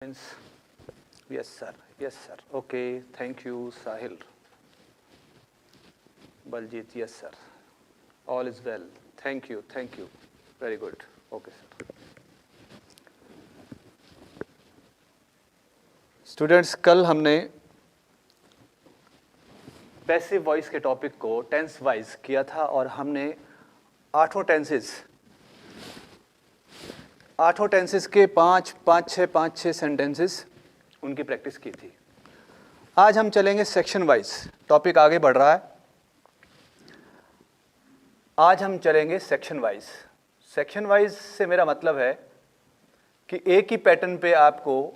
Yes, sir. Yes, sir. Okay. Thank you, Sahil. Baljit, yes, sir. All is well. Thank you. Thank you. Very good. Okay, sir. Students, कल हमने passive voice के topic को tense wise किया था और हमने आठों tenses के पाँच छः सेंटेंसेस उनकी प्रैक्टिस की थी। आज हम चलेंगे सेक्शन वाइज। टॉपिक आगे बढ़ रहा है। आज हम चलेंगे सेक्शन वाइज। सेक्शन वाइज से मेरा मतलब है कि एक ही पैटर्न पे आपको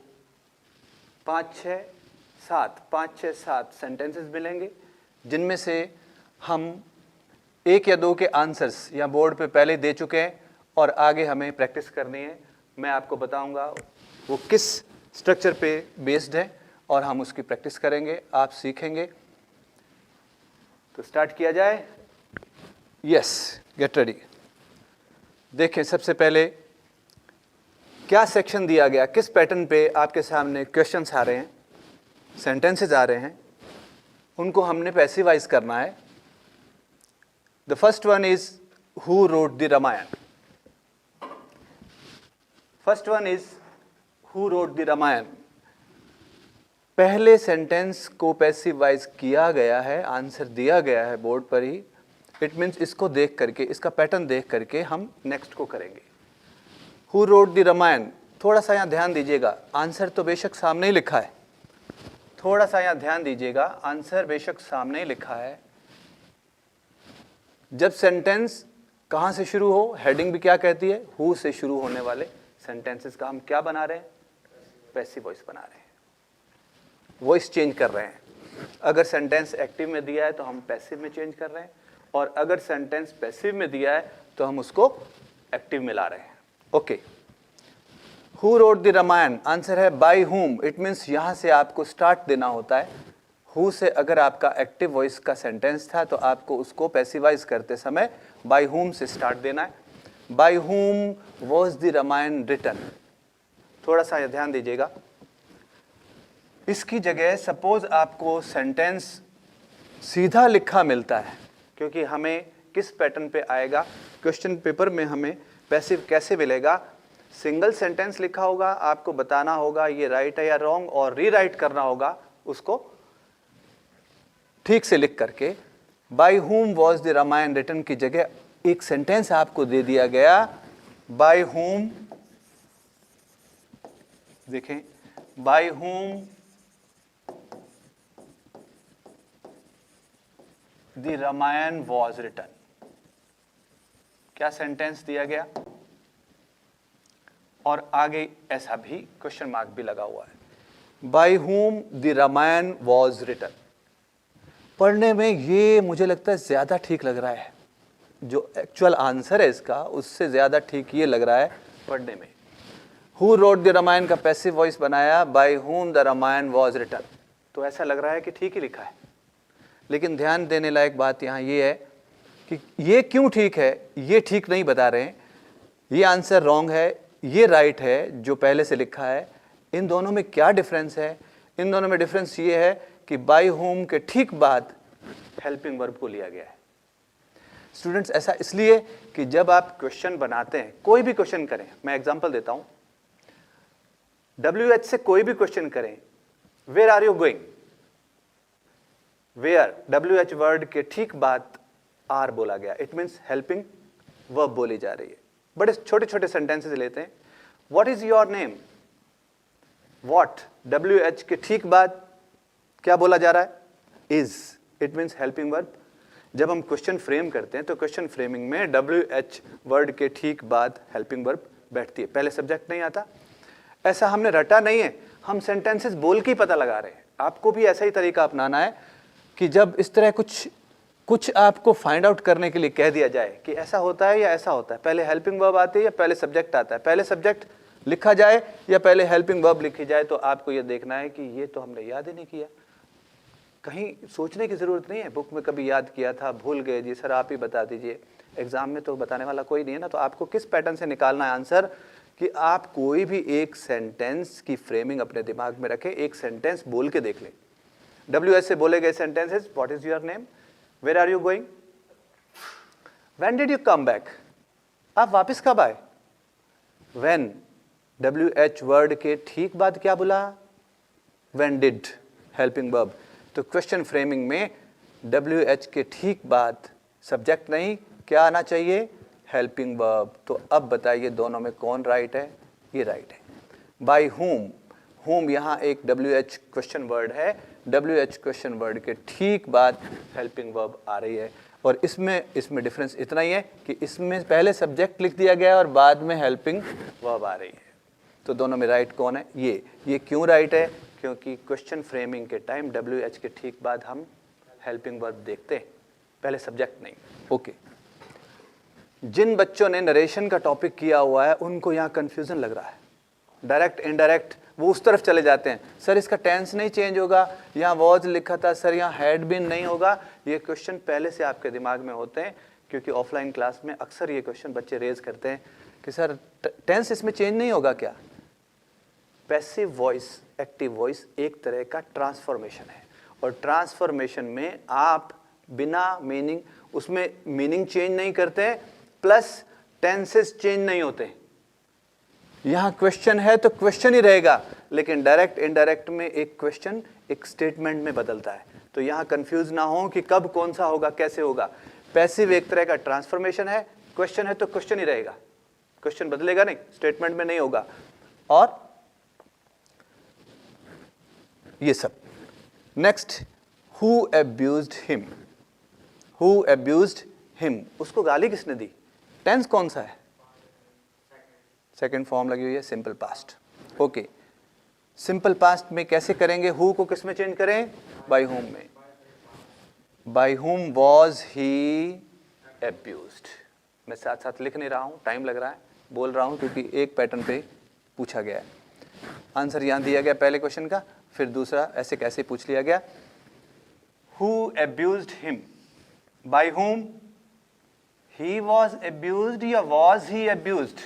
पाँच छः सात सेंटेंसेस मिलेंगे, जिनमें से हम एक या दो के आंसर्स या बोर्ड पे पहले दे चुके हैं और आगे हमें प्रैक्टिस करनी है। मैं आपको बताऊंगा वो किस स्ट्रक्चर पे बेस्ड है और हम उसकी प्रैक्टिस करेंगे, आप सीखेंगे। तो स्टार्ट किया जाए। Yes, get ready. देखें, सबसे पहले क्या सेक्शन दिया गया, किस पैटर्न पे आपके सामने क्वेश्चंस आ रहे हैं, सेंटेंसेस आ रहे हैं, उनको हमने पैसिवाइज करना है। The first one is who wrote the Ramayana. First one is who wrote the Ramayana. पहले सेंटेंस को पैसिवाइज किया गया है, आंसर दिया गया है बोर्ड पर ही। इट मीन्स इसको देख करके, इसका पैटर्न देख करके हम नेक्स्ट को करेंगे। Who wrote the Ramayana. थोड़ा सा यहाँ ध्यान दीजिएगा, आंसर तो बेशक सामने ही लिखा है। थोड़ा सा यहाँ ध्यान दीजिएगा, आंसर बेशक सामने ही लिखा है। जब सेंटेंस कहाँ से शुरू हो, हेडिंग भी क्या कहती है, हु से शुरू होने वाले सेंटेंसेस का हम क्या बना रहे हैं, पैसिव वॉइस बना रहे हैं, वॉइस चेंज कर रहे हैं। अगर सेंटेंस एक्टिव में दिया है तो हम पैसिव में चेंज कर रहे हैं, और अगर सेंटेंस पैसिव में दिया है तो हम उसको एक्टिव में ला रहे हैं। Okay, who wrote the Ramayana, answer है बाय हुम। इट मीन्स यहाँ से आपको स्टार्ट देना होता है। हु से अगर आपका एक्टिव वॉइस का सेंटेंस था तो आपको उसको पैसिवाइज करते समय बाय हुम से स्टार्ट देना है। बाय हुम वॉज द रामायण रिटन। थोड़ा सा ध्यान दीजिएगा। इसकी जगह सपोज आपको सेंटेंस सीधा लिखा मिलता है, क्योंकि हमें किस पैटर्न पे आएगा, क्वेश्चन पेपर में हमें पैसिव कैसे मिलेगा। सिंगल सेंटेंस लिखा होगा, आपको बताना होगा ये राइट है या रॉन्ग, और रीराइट करना होगा उसको ठीक से लिख करके। By whom was the Ramayan written की जगह एक सेंटेंस आपको दे दिया गया, बाय हुम, देखें, by whom the Ramayana was written. क्या सेंटेंस दिया गया, और आगे ऐसा भी क्वेश्चन मार्क भी लगा हुआ है, by whom the Ramayana was written. पढ़ने में ये मुझे लगता है ज्यादा ठीक लग रहा है, जो एक्चुअल आंसर है इसका उससे ज्यादा ठीक ये लग रहा है पढ़ने में। हु रोट द रामायण का पैसिव वॉइस बनाया, by whom the Ramayana was written, तो ऐसा लग रहा है कि ठीक ही लिखा है। लेकिन ध्यान देने लायक बात यहाँ ये है कि ये क्यों ठीक है, ये ठीक नहीं बता रहे हैं, ये आंसर रॉन्ग है, ये राइट है जो पहले से लिखा है। इन दोनों में क्या डिफरेंस है? इन दोनों में डिफरेंस ये है कि बाय होम के ठीक बाद हेल्पिंग वर्ब को लिया गया है। स्टूडेंट्स, ऐसा इसलिए कि जब आप क्वेश्चन बनाते हैं, कोई भी क्वेश्चन करें, मैं एग्जांपल देता हूं, WH से कोई भी क्वेश्चन करें, where are you going, where WH word के ठीक बाद आर बोला गया, इट मीन्स हेल्पिंग वर्ब बोली जा रही है। बड़े छोटे छोटे सेंटेंसेस लेते हैं, what is your name, what WH के ठीक बाद क्या बोला जा रहा है, is, it means helping verb. जब हम क्वेश्चन फ्रेम करते हैं तो क्वेश्चन फ्रेमिंग में WH वर्ड के ठीक बाद हेल्पिंग वर्ब बैठती है, पहले सब्जेक्ट नहीं आता। ऐसा हमने रटा नहीं है, हम सेंटेंसेस बोल के ही पता लगा रहे हैं। आपको भी ऐसा ही तरीका अपनाना है कि जब इस तरह कुछ आपको फाइंड आउट करने के लिए कह दिया जाए कि ऐसा होता है या ऐसा होता है, पहले हेल्पिंग वर्ब आती है या पहले सब्जेक्ट आता है, पहले सब्जेक्ट लिखा जाए या पहले हेल्पिंग वर्ब लिखी जाए, तो आपको ये देखना है कि ये तो हमने याद ही नहीं किया। कहीं सोचने की जरूरत नहीं है, बुक में कभी याद किया था, भूल गए जी, सर आप ही बता दीजिए। एग्जाम में तो बताने वाला कोई नहीं है ना, तो आपको किस पैटर्न से निकालना है आंसर कि आप कोई भी एक सेंटेंस की फ्रेमिंग अपने दिमाग में रखें, एक सेंटेंस बोल के देख लें। WH से बोले गए sentences, what is your name, where are you going, when did you come back, आप वापस कब आए। व्हेन WH वर्ड के ठीक बाद क्या बोला, व्हेन डिड हेल्पिंग वर्ब। तो क्वेश्चन फ्रेमिंग में WH के ठीक बाद सब्जेक्ट नहीं, क्या आना चाहिए, हेल्पिंग वर्ब। तो अब बताइए दोनों में कौन राइट है, ये राइट है। बाय whom, whom यहाँ एक WH क्वेश्चन वर्ड है, WH क्वेश्चन वर्ड के ठीक बाद हेल्पिंग वर्ब आ रही है। और इसमें डिफरेंस इतना ही है कि इसमें पहले सब्जेक्ट लिख दिया गया है और बाद में हेल्पिंग वर्ब आ रही है। तो दोनों में राइट कौन है, ये क्यों राइट है, क्योंकि क्वेश्चन फ्रेमिंग के टाइम WH के ठीक बाद हम हेल्पिंग वर्ब देखते हैं, पहले सब्जेक्ट नहीं। ओके, जिन बच्चों ने नरेशन का टॉपिक किया हुआ है उनको यहाँ कंफ्यूजन लग रहा है, डायरेक्ट इनडायरेक्ट वो उस तरफ चले जाते हैं। सर इसका टेंस नहीं चेंज होगा, यहाँ वॉज लिखा था, सर यहाँ हैड बीन नहीं होगा। ये क्वेश्चन पहले से आपके दिमाग में होते हैं, क्योंकि ऑफलाइन क्लास में अक्सर ये क्वेश्चन बच्चे रेज करते हैं कि सर टेंस इसमें चेंज नहीं होगा क्या। पैसिव वॉइस एक्टिव वॉइस एक तरह का ट्रांसफॉर्मेशन है, और ट्रांसफॉर्मेशन में आप बिना मीनिंग, उसमें मीनिंग चेंज नहीं करते, प्लस टेंसेस चेंज नहीं होते। यहां क्वेश्चन है तो क्वेश्चन ही रहेगा, लेकिन डायरेक्ट इनडायरेक्ट में एक क्वेश्चन एक स्टेटमेंट में बदलता है। तो यहां कंफ्यूज ना हो कि कब कौन सा होगा, कैसे होगा। पैसिव एक तरह का ट्रांसफॉर्मेशन है, क्वेश्चन है तो क्वेश्चन ही रहेगा, क्वेश्चन बदलेगा नहीं, स्टेटमेंट में नहीं होगा। और ये सब। Next, who abused him, who abused him, उसको गाली किसने दी, टेंस कौन सा है, सेकंड फॉर्म लगी हुई है, simple past. Okay, simple past में कैसे करेंगे, हु को किस में चेंज करें, बाय हुम में। By whom was he abused. मैं साथ साथ लिख नहीं रहा हूं, टाइम लग रहा है, बोल रहा हूं क्योंकि एक पैटर्न पे पूछा गया है। आंसर यहां दिया गया पहले क्वेश्चन का, फिर दूसरा ऐसे कैसे पूछ लिया गया। Who abused him, by whom, he was abused या वॉज ही अब्यूज्ड,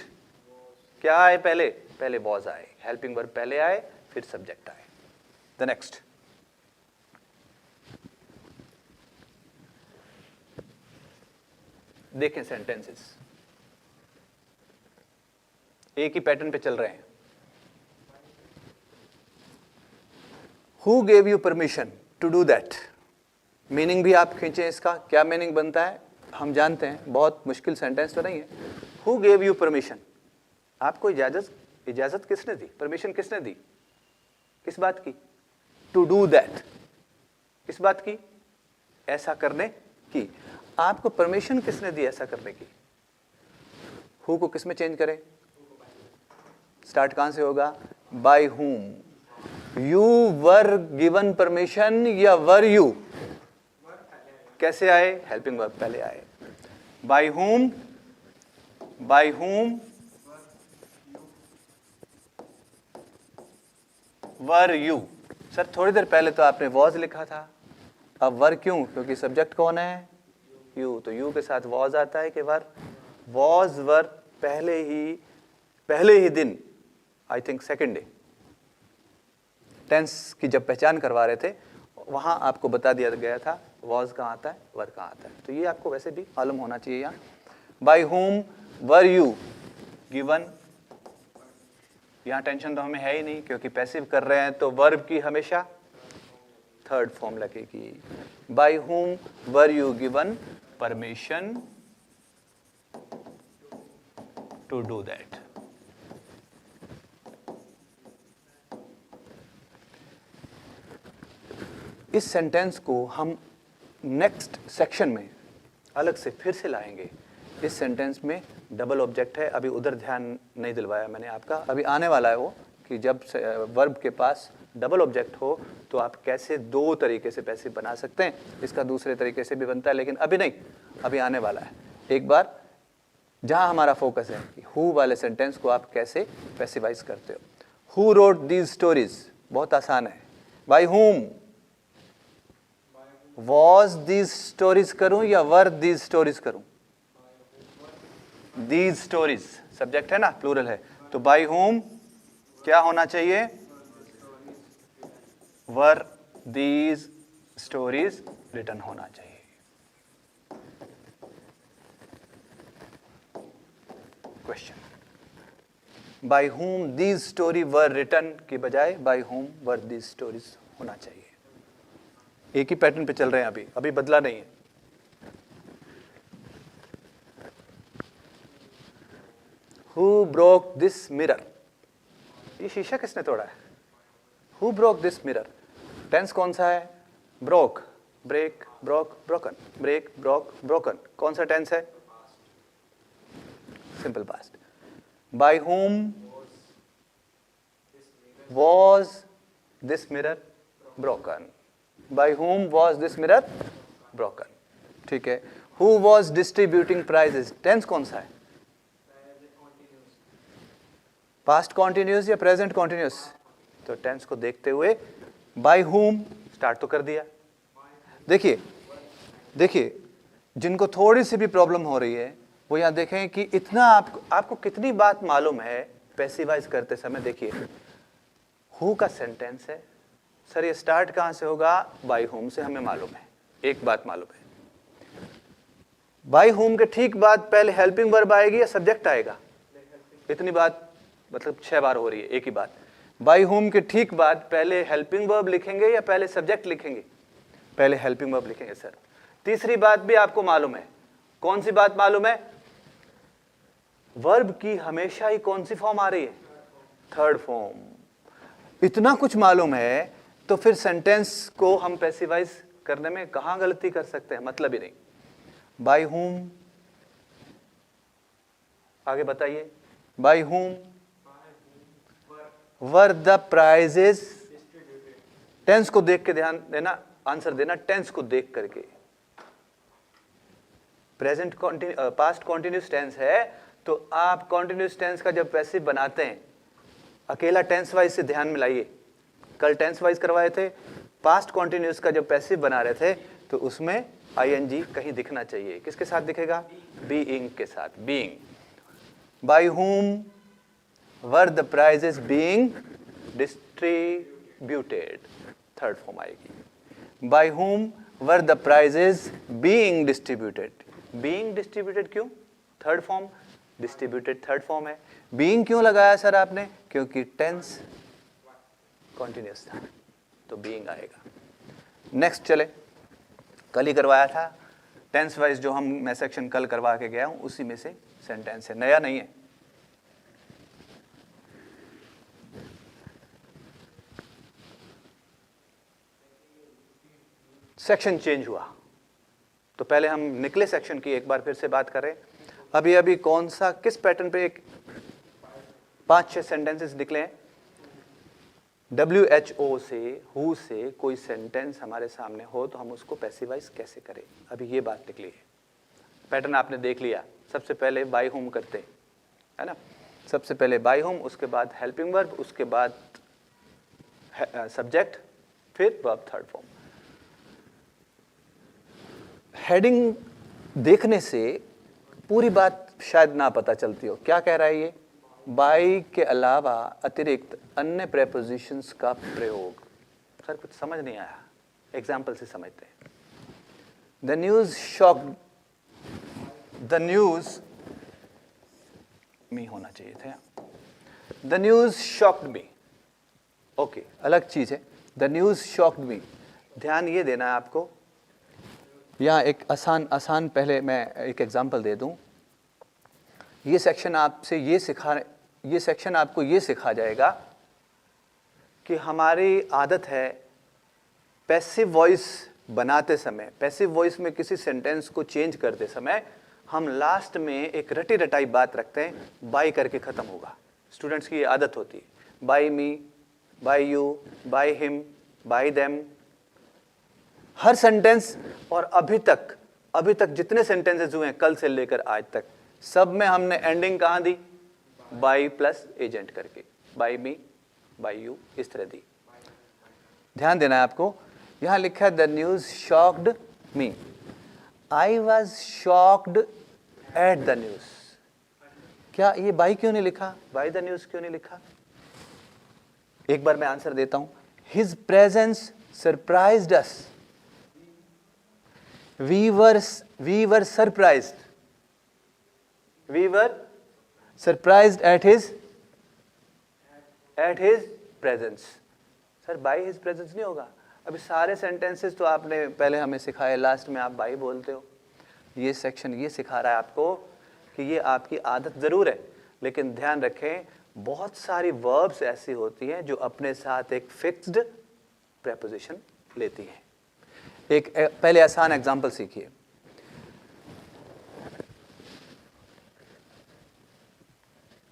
क्या आए पहले, पहले वॉज आए, हेल्पिंग वर्ब पहले आए, फिर सब्जेक्ट आए। द नेक्स्ट, देखें सेंटेंसेस एक ही पैटर्न पे चल रहे हैं। Who gave you permission to do that, meaning भी आप खींचे, इसका क्या मीनिंग बनता है हम जानते हैं, बहुत मुश्किल सेंटेंस तो नहीं है। हु गेव यू परमिशन, आपको इजाजत किसने दी, परमिशन किसने दी, किस बात की, टू डू दैट, किस बात की, ऐसा करने की। आपको परमिशन किसने दी ऐसा करने की। हु को किस में चेंज करें, स्टार्ट कहां से होगा, by whom. You were given permission या वर यू, कैसे आए, हेल्पिंग वर्ब पहले आए। By whom, by whom were you. Sir थोड़ी देर पहले तो आपने वॉज लिखा था, अब वर क्यों, क्योंकि सब्जेक्ट कौन है, यू, तो यू के साथ वॉज आता है कि वर, वॉज वर पहले ही दिन, I think second day. Tense की जब पहचान करवा रहे थे वहां आपको बता दिया गया था वॉज कहाँ आता है, वर कहाँ आता है, तो ये आपको वैसे भी मालूम होना चाहिए। यहाँ by whom were you given, यहाँ टेंशन तो हमें है ही नहीं क्योंकि पैसिव कर रहे हैं, तो वर्ब की हमेशा थर्ड फॉर्म लगेगी। By whom were you given permission to do that. इस सेंटेंस को हम नेक्स्ट सेक्शन में अलग से फिर से लाएंगे। इस सेंटेंस में डबल ऑब्जेक्ट है, अभी उधर ध्यान नहीं दिलवाया मैंने आपका, अभी आने वाला है वो कि जब वर्ब के पास डबल ऑब्जेक्ट हो तो आप कैसे दो तरीके से पैसिव बना सकते हैं, इसका दूसरे तरीके से भी बनता है, लेकिन अभी नहीं, अभी आने वाला है। एक बार जहां हमारा फोकस है कि हु वाले सेंटेंस को आप कैसे पैसिवाइज करते हो। हु रोट दीज स्टोरीज, बहुत आसान है। बाय हुम, वॉज दीज स्टोरीज करूं या वर दीज स्टोरीज करूं, दीज स्टोरीज सब्जेक्ट है ना, प्लूरल है, तो बाय होम क्या होना चाहिए? वर दीज स्टोरीज रिटन होना चाहिए। Question, by whom these story were written की बजाय by whom were these stories होना चाहिए। एक ही पैटर्न पे चल रहे हैं, अभी बदला नहीं है। Who broke this mirror? ये शीशा किसने तोड़ा है? Who broke this mirror? Tense कौन सा है? broke, break, broke, broken, break, broke, broken। कौन सा टेंस है? Simple past. By whom was this mirror broken? By whom was this mirror broken? ठीक है। Who was distributing prizes? Tense कौन सा है? पास्ट कॉन्टिन्यूस या प्रेजेंट कॉन्टिन्यूस? तो टेंस को देखते हुए बाय होम स्टार्ट तो कर दिया। देखिए जिनको थोड़ी सी भी प्रॉब्लम हो रही है वो यहाँ देखें कि इतना आपको कितनी बात मालूम है पैसिवाइज करते समय। देखिए हु का सेंटेंस है, सर ये स्टार्ट कहाँ से होगा? बाय होम से, हमें मालूम है। एक बात मालूम है, बाय होम के ठीक बाद पहले हेल्पिंग वर्ब आएगी या सब्जेक्ट आएगा? इतनी बात मतलब 6 बार हो रही है एक ही बात। बाय होम के ठीक बाद पहले हेल्पिंग वर्ब लिखेंगे या पहले सब्जेक्ट लिखेंगे? पहले हेल्पिंग वर्ब लिखेंगे सर। तीसरी बात भी आपको मालूम है। कौन सी बात मालूम है? वर्ब की हमेशा ही कौन सी फॉर्म आ रही है? Third form. इतना कुछ मालूम है तो फिर सेंटेंस को हम पैसिवाइज करने में कहां गलती कर सकते हैं? मतलब ही नहीं। बाय होम, आगे बताइए। By whom were the prizes, tense को देख के ध्यान देना, आंसर देना टेंस को देख करके। प्रेजेंट पास्ट कॉन्टिन्यूस टेंस है तो आप कॉन्टिन्यूस टेंस का जब पैसिव बनाते हैं अकेला टेंस वाइज से ध्यान में लाइए। कल टेंस वाइज करवाए थे, पास्ट कॉन्टिन्यूस का जब पैसिव बना रहे थे तो उसमें आईएनजी कहीं दिखना चाहिए। किसके साथ दिखेगा? बीइंग के साथ। Being. By whom were the prizes being distributed, third form आएगी। By whom were the prizes being distributed. Being distributed क्यों? Third form. Distributed third form है। बीइंग क्यों लगाया सर आपने? क्योंकि टेंस कॉन्टिन्यूस था तो बीइंग आएगा। नेक्स्ट चले, कल ही करवाया था टेंस वाइज जो मैं सेक्शन कल करवा के गया हूं उसी में से सेंटेंस है, नया नहीं है। सेक्शन चेंज हुआ तो पहले हम निकले सेक्शन की एक बार फिर से बात करें। अभी कौन सा किस पैटर्न पे एक 5-6 सेंटेंसेस निकले हैं। WHO से, हु से कोई सेंटेंस हमारे सामने हो तो हम उसको पैसिवाइज कैसे करें, अभी ये बात निकली है। पैटर्न आपने देख लिया। सबसे पहले बाय होम करते है ना, सबसे पहले बाय होम, उसके बाद हेल्पिंग वर्ब, उसके बाद सब्जेक्ट, फिर वर्ब थर्ड फॉर्म। हेडिंग देखने से पूरी बात शायद ना पता चलती हो। क्या कह रहा है ये? बाय के अलावा अतिरिक्त अन्य प्रेपोजिशंस का प्रयोग। सर कुछ समझ नहीं आया, एग्जाम्पल से समझते हैं। The news shocked, the news me होना चाहिए था। The news shocked me, okay अलग चीज है। द न्यूज शॉक्ड मी, ध्यान ये देना है आपको। यहाँ एक आसान पहले मैं एक एग्जांपल दे दूं। ये सेक्शन आपसे ये सेक्शन आपको ये सिखा जाएगा कि हमारी आदत है पैसिव वॉइस बनाते समय, पैसिव वॉइस में किसी सेंटेंस को चेंज करते समय हम लास्ट में एक रटी रटाई बात रखते हैं, बाय करके खत्म होगा। स्टूडेंट्स की ये आदत होती है, by me, by you, by him, by them. हर सेंटेंस और अभी तक जितने सेंटेंसेस हुए हैं कल से लेकर आज तक, सब में हमने एंडिंग कहां दी? बाय प्लस एजेंट करके, बाय मी, बाय यू, इस तरह दी। ध्यान देना है आपको। यहां लिखा है the news shocked me, I was shocked at the news. क्या ये बाई क्यों नहीं लिखा, बाई द न्यूज क्यों नहीं लिखा? एक बार मैं आंसर देता हूं. His presence surprised us. We were surprised. We were surprised at his presence. Sir by his presence नहीं होगा. अभी सारे सेंटेंसेस तो आपने पहले हमें सिखाए, लास्ट में आप by बोलते हो. ये सेक्शन ये सिखा रहा है आपको कि ये आपकी आदत जरूर है, लेकिन ध्यान रखें बहुत सारी वर्ब्स ऐसी होती हैं जो अपने साथ एक फिक्स्ड प्रेपोजिशन लेती हैं. एक पहले आसान एग्जांपल सीखिए.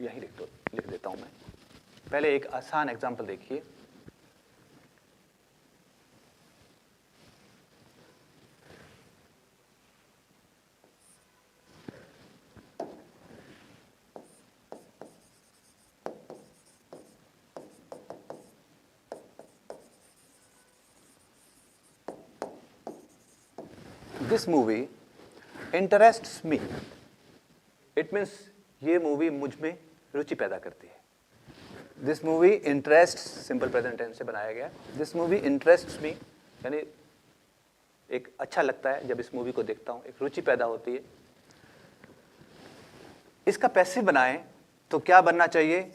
यही लिख देता हूं मैं. पहले एक आसान एग्जांपल देखिए. This movie interests me. It means ये मूवी मुझ में रुचि पैदा करती है. This movie interests, simple present tense से बनाया गया. This movie interests me, यानी एक अच्छा लगता है जब इस मूवी को देखता हूं, एक रुचि पैदा होती है. इसका पैसिव बनाएं तो क्या बनना चाहिए?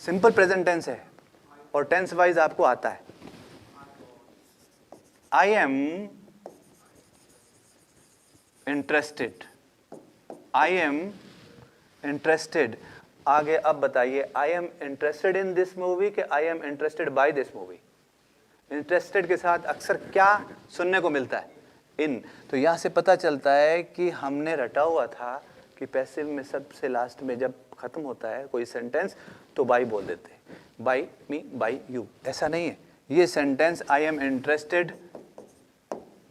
सिंपल प्रेजेंट टेंस है और टेंस वाइज आपको आता है. I am interested. I am interested. आगे अब बताइए, I am interested in this movie कि I am interested by this movie. Interested के साथ अक्सर क्या सुनने को मिलता है? In. तो यहाँ से पता चलता है कि हमने रटा हुआ था कि पैसिव में सबसे लास्ट में जब खत्म होता है कोई सेंटेंस तो by बोल देते हैं. By me, by you. ऐसा नहीं है. ये sentence I am interested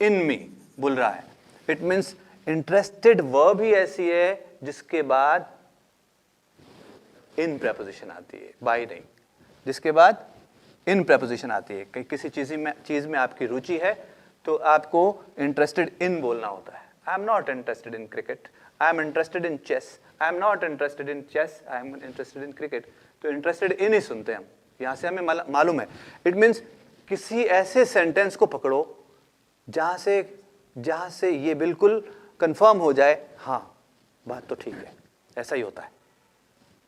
in me बोल रहा है. It means इंटरेस्टेड वर्ब ही ऐसी है जिसके बाद इन प्रेपोजिशन आती है, बाय नहीं. जिसके बाद इन प्रेपोजिशन आती है. कि किसी चीज में आपकी रुचि है तो आपको इंटरेस्टेड इन बोलना होता है. I am not interested in cricket, I am interested in chess. I am not interested in chess, I am interested in cricket. तो इंटरेस्टेड इन ही सुनते हैं हम. यहां से हमें मालूम है. इट मीन्स किसी ऐसे सेंटेंस को पकड़ो जहां से ये बिल्कुल कंफर्म हो जाए, हाँ बात तो ठीक है. ऐसा ही होता है.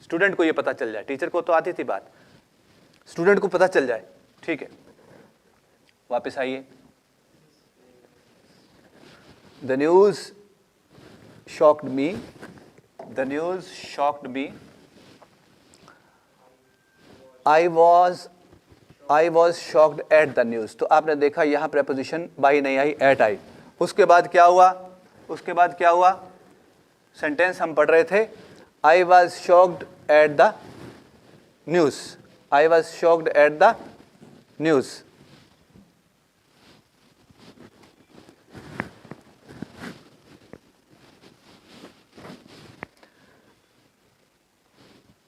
स्टूडेंट को ये पता चल जाए. टीचर को तो आती थी बात, स्टूडेंट को पता चल जाए, ठीक है. वापस आइए. The news shocked me. The news shocked me. I was shocked at the news. तो आपने देखा यहां प्रेपोजिशन बाई नहीं आई, एट आई. उसके बाद क्या हुआ? सेंटेंस हम पढ़ रहे थे. I was shocked at the news. I was shocked at the news.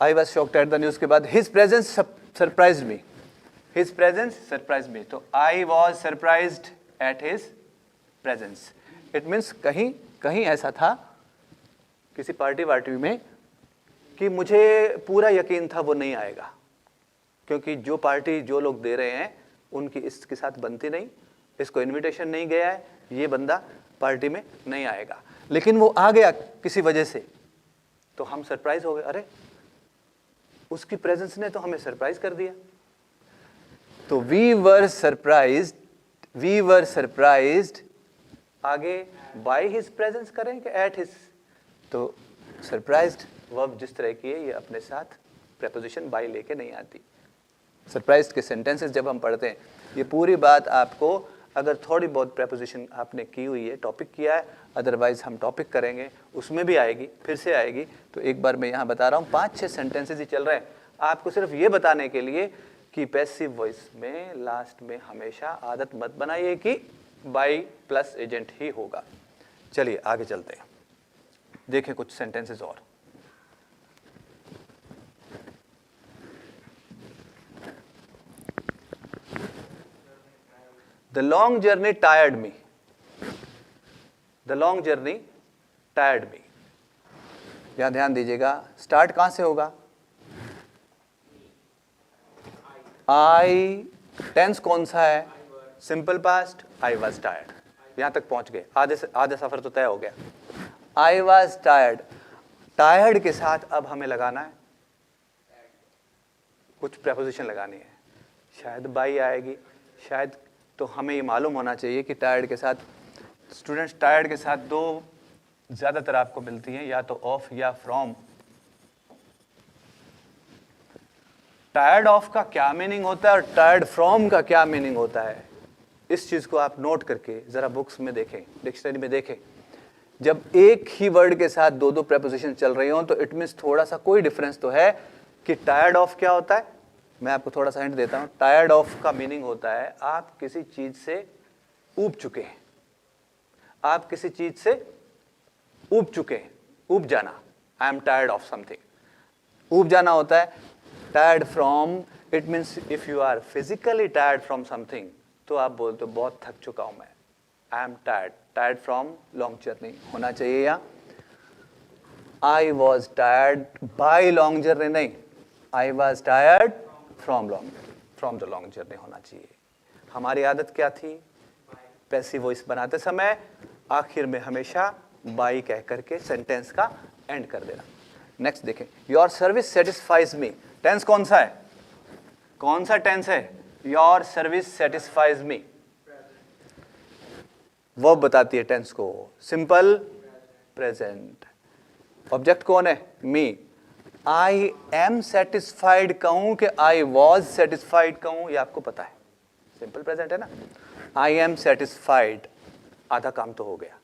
I was shocked at the news के बाद हिज प्रेजेंस सरप्राइज्ड मी. हिज प्रेजेंस सरप्राइज्ड मी. तो I was surprised at his presence. It means कहीं ऐसा था किसी party में कि मुझे पूरा यकीन था वो नहीं आएगा, क्योंकि जो पार्टी जो लोग दे रहे हैं उनकी इसके साथ बनती नहीं, इसको इनविटेशन नहीं गया है, ये बंदा पार्टी में नहीं आएगा. लेकिन वो आ गया किसी वजह से, तो हम सरप्राइज हो गए. अरे उसकी प्रेजेंस ने तो हमें सरप्राइज कर दिया. तो वी वर सरप्राइज्ड. आगे बाय हिज प्रेजेंस करें कि एट हिज. तो सरप्राइज्ड वर्ब जिस तरह की है ये अपने साथ प्रेपोजिशन बाय लेके नहीं आती. सरप्राइज्ड के सेंटेंसेस जब हम पढ़ते हैं, ये पूरी बात आपको, अगर थोड़ी बहुत प्रेपोजिशन आपने की हुई है, टॉपिक किया है, अदरवाइज हम टॉपिक करेंगे उसमें भी आएगी, फिर से आएगी. तो एक बार मैं यहाँ बता रहा हूँ, 5-6 सेंटेंसेस ही चल रहे हैं आपको सिर्फ ये बताने के लिए कि पैसिव वॉइस में लास्ट में हमेशा आदत मत बनाइए कि बाई प्लस एजेंट ही होगा. चलिए आगे चलते हैं, देखें कुछ सेंटेंसेस और. The long journey tired me. The long journey tired me. यहाँ ध्यान दीजिएगा, स्टार्ट कहाँ से होगा? आई, टेंस कौन सा है? Simple past, I was tired. यहाँ तक पहुँच गए, आधे सफर तो तय हो गया। आई वॉज टायर्ड, टायर्ड के साथ अब हमें लगाना है कुछ प्रेपोजिशन लगानी है, शायद बाई आएगी, शायद, तो हमें ये मालूम होना चाहिए कि टायर्ड के साथ, स्टूडेंट्स टायर्ड के साथ दो ज़्यादातर आपको मिलती हैं, या तो ऑफ या फ्रॉम। टायर्ड ऑफ का क्या मीनिंग होता है और टायर्ड फ्रॉम का क्या मीनिंग होता है, इस चीज़ को आप नोट करके ज़रा बुक्स में देखें, डिक्शनरी में देखें। जब एक ही वर्ड के साथ दो दो प्रेपोजिशन चल रही हों तो इट मीन्स थोड़ा सा कोई डिफरेंस तो है कि टायर्ड ऑफ क्या होता है। मैं आपको थोड़ा सा हिंट देता हूँ। टायर्ड ऑफ का मीनिंग होता है आप किसी चीज़ से ऊब चुके हैं, आप किसी चीज़ से ऊब चुके हैं, ऊब जाना, I am tired of something, ऊब जाना होता है। Tired from, it means if you are physically tired from something, तो आप बोलते हो बहुत थक चुका हूं मैं, I am tired. Tired from long journey होना चाहिए, या I was tired by long journey, नहीं, I was tired from the long journey होना चाहिए। हमारी आदत क्या थी? पैसिव वॉइस बनाते समय आखिर में हमेशा बाई कह करके सेंटेंस का एंड कर देना। नेक्स्ट देखें, your service satisfies me, tense कौन सा है? कौन सा टेंस है? Your service satisfies me, verb बताती है टेंस को, सिंपल प्रेजेंट। ऑब्जेक्ट कौन है? मी। आई एम सेटिस्फाइड कहूं कि आई वॉज सेटिस्फाइड कहूं, ये आपको पता है, सिंपल प्रेजेंट है ना। आई एम सेटिस्फाइड, आधा काम तो हो गया।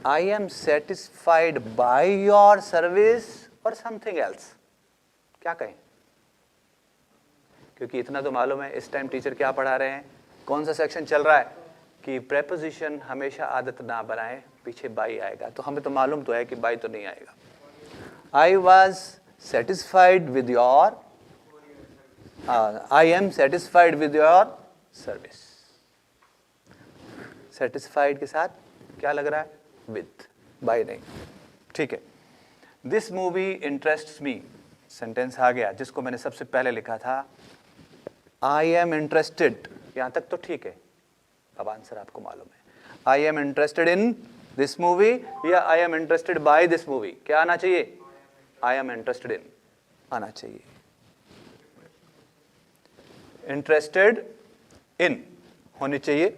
I am satisfied by your service और समथिंग एल्स, क्या कहें? क्योंकि इतना तो मालूम है इस टाइम टीचर क्या पढ़ा रहे हैं, कौन सा सेक्शन चल रहा है, कि प्रेपोजिशन हमेशा आदत ना बनाए, पीछे बाई आएगा, तो हमें तो मालूम तो है कि बाई तो नहीं आएगा। I was satisfied with your, I am satisfied with your service. Satisfied के साथ क्या लग रहा है? विद, बाई नहीं, ठीक है। This movie interests me, sentence आ गया जिसको मैंने सबसे पहले लिखा था, आई एम इंटरेस्टेड, यहां तक तो ठीक है। अब आंसर आपको मालूम है, I am interested in this movie या I am interested by this movie, क्या आना चाहिए? आई एम इंटरेस्टेड इन आना चाहिए। इंटरेस्टेड इन होनी चाहिए।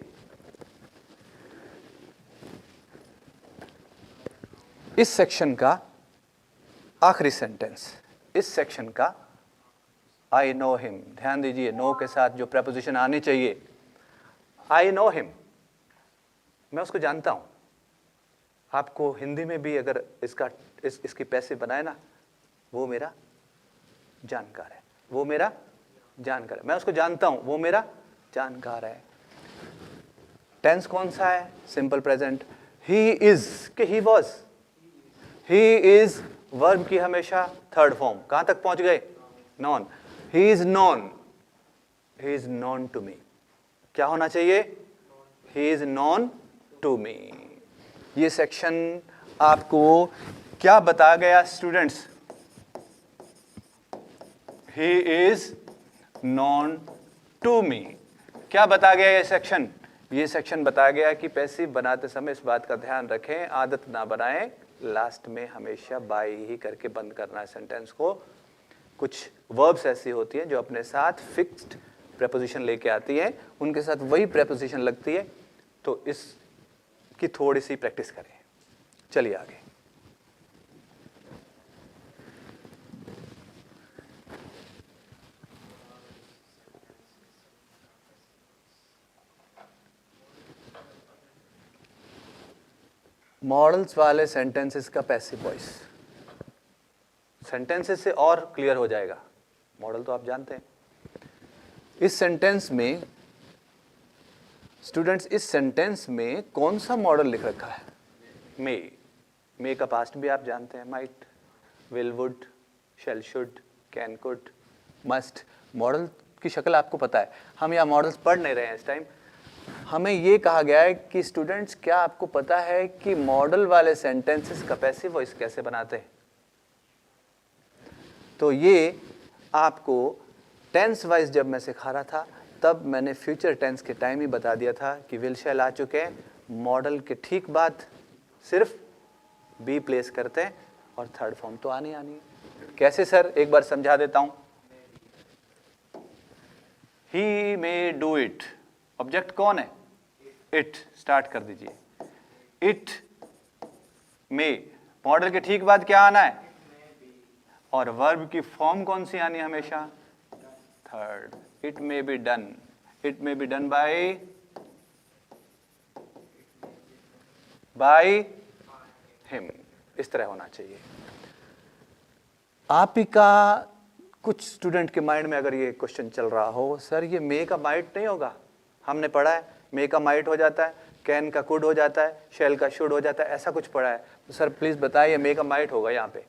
इस सेक्शन का आखिरी सेंटेंस, इस सेक्शन का, आई नो हिम, ध्यान दीजिए, नो के साथ जो प्रेपोजिशन आनी चाहिए, आई नो हिम, मैं उसको जानता हूं। आपको हिंदी में भी अगर इसकी पैसे बनाए ना, वो मेरा जानकार है, वो मेरा जानकार है, मैं उसको जानता हूं, वो मेरा जानकार है। टेंस कौन सा है? Simple present. ही इज कि he was, he is verb की हमेशा थर्ड फॉर्म, कहां तक पहुंच गए? Known. He is known, he is known to me, क्या होना चाहिए? He is known to me. ये सेक्शन आपको क्या बता गया students? He is known to me, क्या बता गया ये सेक्शन? ये सेक्शन बता गया कि पैसिव बनाते समय इस बात का ध्यान रखें, आदत ना बनाएं, लास्ट में हमेशा बाई ही करके बंद करना है सेंटेंस को। कुछ वर्ब्स ऐसी होती हैं जो अपने साथ फिक्स्ड प्रेपोजिशन लेके आती हैं, उनके साथ वही प्रेपोजिशन लगती है, तो इसकी थोड़ी सी प्रैक्टिस करें। चलिए आगे। मॉडल्स वाले सेंटेंसेस का पैसिव वॉइस, सेंटेंसेस से और क्लियर हो जाएगा। मॉडल तो आप जानते हैं। इस सेंटेंस में स्टूडेंट्स, इस सेंटेंस में कौन सा मॉडल लिख रखा है? मे का पास्ट भी आप जानते हैं, might, will, would, shall, should, can, could, must. Modal की शक्ल आपको पता है, हम यहाँ मॉडल्स पढ़ नहीं रहे हैं इस टाइम। हमें ये कहा गया है कि स्टूडेंट्स, क्या आपको पता है कि मॉडल वाले सेंटेंसेस का पैसिव वॉइस कैसे बनाते हैं? तो ये आपको टेंस वाइज जब मैं सिखा रहा था तब मैंने फ्यूचर टेंस के टाइम ही बता दिया था कि विल शैल आ चुके हैं, मॉडल के ठीक बाद सिर्फ बी प्लेस करते हैं और थर्ड फॉर्म तो आनी आनी है। कैसे सर, एक बार समझा देता हूं। ही मे डू इट, ऑब्जेक्ट कौन है? इट, स्टार्ट कर दीजिए। इट मे, मॉडल के ठीक बाद क्या आना है? और वर्ब की फॉर्म कौन सी आनी है हमेशा? Third. It may be done, it may be done by him, इस तरह होना चाहिए। आप ही का कुछ स्टूडेंट के माइंड में अगर ये क्वेश्चन चल रहा हो, सर ये मे का माइट नहीं होगा? हमने पढ़ा है मे का माइट हो जाता है, कैन का कुड हो जाता है, शेल का शुड हो जाता है, ऐसा कुछ पढ़ा है। तो सर प्लीज बताइए, मे का माइट होगा यहाँ पे।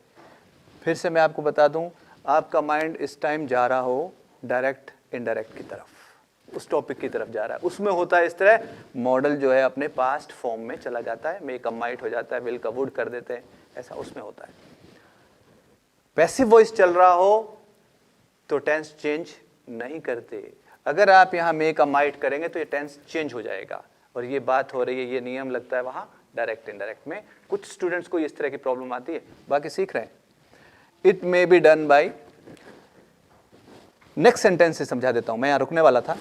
फिर से मैं आपको बता दूं, आपका माइंड इस टाइम जा रहा हो डायरेक्ट इनडायरेक्ट की तरफ, उस टॉपिक की तरफ जा रहा है। उसमें होता है इस तरह, मॉडल जो है अपने पास्ट फॉर्म में चला जाता है, मे का माइट हो जाता है, विल का वुड कर देते हैं, ऐसा उसमें होता है। पैसिव वॉइस चल रहा हो तो टेंस चेंज नहीं करते। अगर आप यहाँ मे का माइट करेंगे तो ये टेंस चेंज हो जाएगा। और ये बात हो रही है, ये नियम लगता है वहां डायरेक्ट इनडायरेक्ट में। कुछ स्टूडेंट्स को इस तरह की प्रॉब्लम आती है, बाकी सीख रहे हैं। It may be done by, next sentence से समझा देता हूं, मैं यहां रुकने वाला था।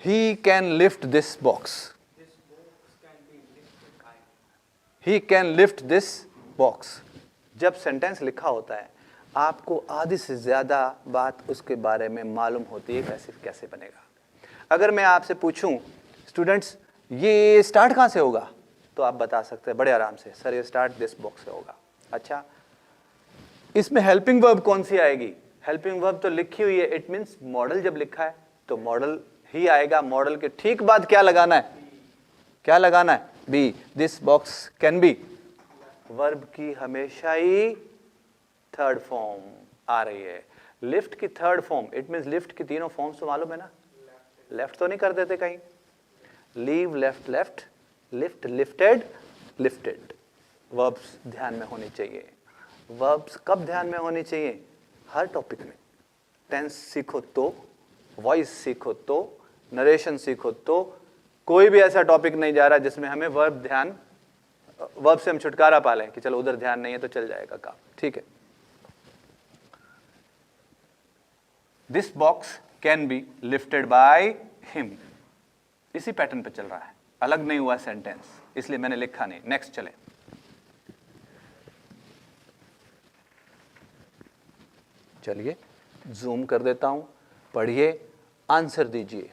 He can lift this box, he can lift this box. जब सेंटेंस लिखा होता है आपको आधी से ज्यादा बात उसके बारे में मालूम होती है, कैसे कैसे बनेगा। अगर मैं आपसे पूछूं स्टूडेंट्स ये स्टार्ट कहां से होगा, तो आप बता सकते हैं बड़े आराम से, सर ये स्टार्ट दिस बॉक्स से होगा। अच्छा, इसमें हेल्पिंग वर्ब कौन सी आएगी? हेल्पिंग वर्ब तो लिखी हुई है, इट मींस मॉडल जब लिखा है तो मॉडल ही आएगा। मॉडल के ठीक बाद क्या लगाना है? क्या लगाना है? Be. This box can be, verb की हमेशा ही थर्ड फॉर्म आ रही है। लिफ्ट की third form, it means lift की तीनों फॉर्म्स तो मालूम है ना? लेफ्ट तो नहीं कर देते कहीं? Leave, left, left, lift, lifted, lifted. Verbs ध्यान में होनी चाहिए। वर्ब्स कब ध्यान में होनी चाहिए? हर टॉपिक में। टेंस सीखो तो, वॉइस सीखो तो, नरेशन सीखो तो, कोई भी ऐसा टॉपिक नहीं जा रहा जिसमें हमें वर्ब से हम छुटकारा पा लें कि चलो उधर ध्यान नहीं है तो चल जाएगा काम, ठीक है। This box can be lifted by him, इसी पैटर्न पे चल रहा है, अलग नहीं हुआ सेंटेंस, इसलिए मैंने लिखा नहीं। नेक्स्ट चले। चलिए जूम कर देता हूं, पढ़िए, आंसर दीजिए।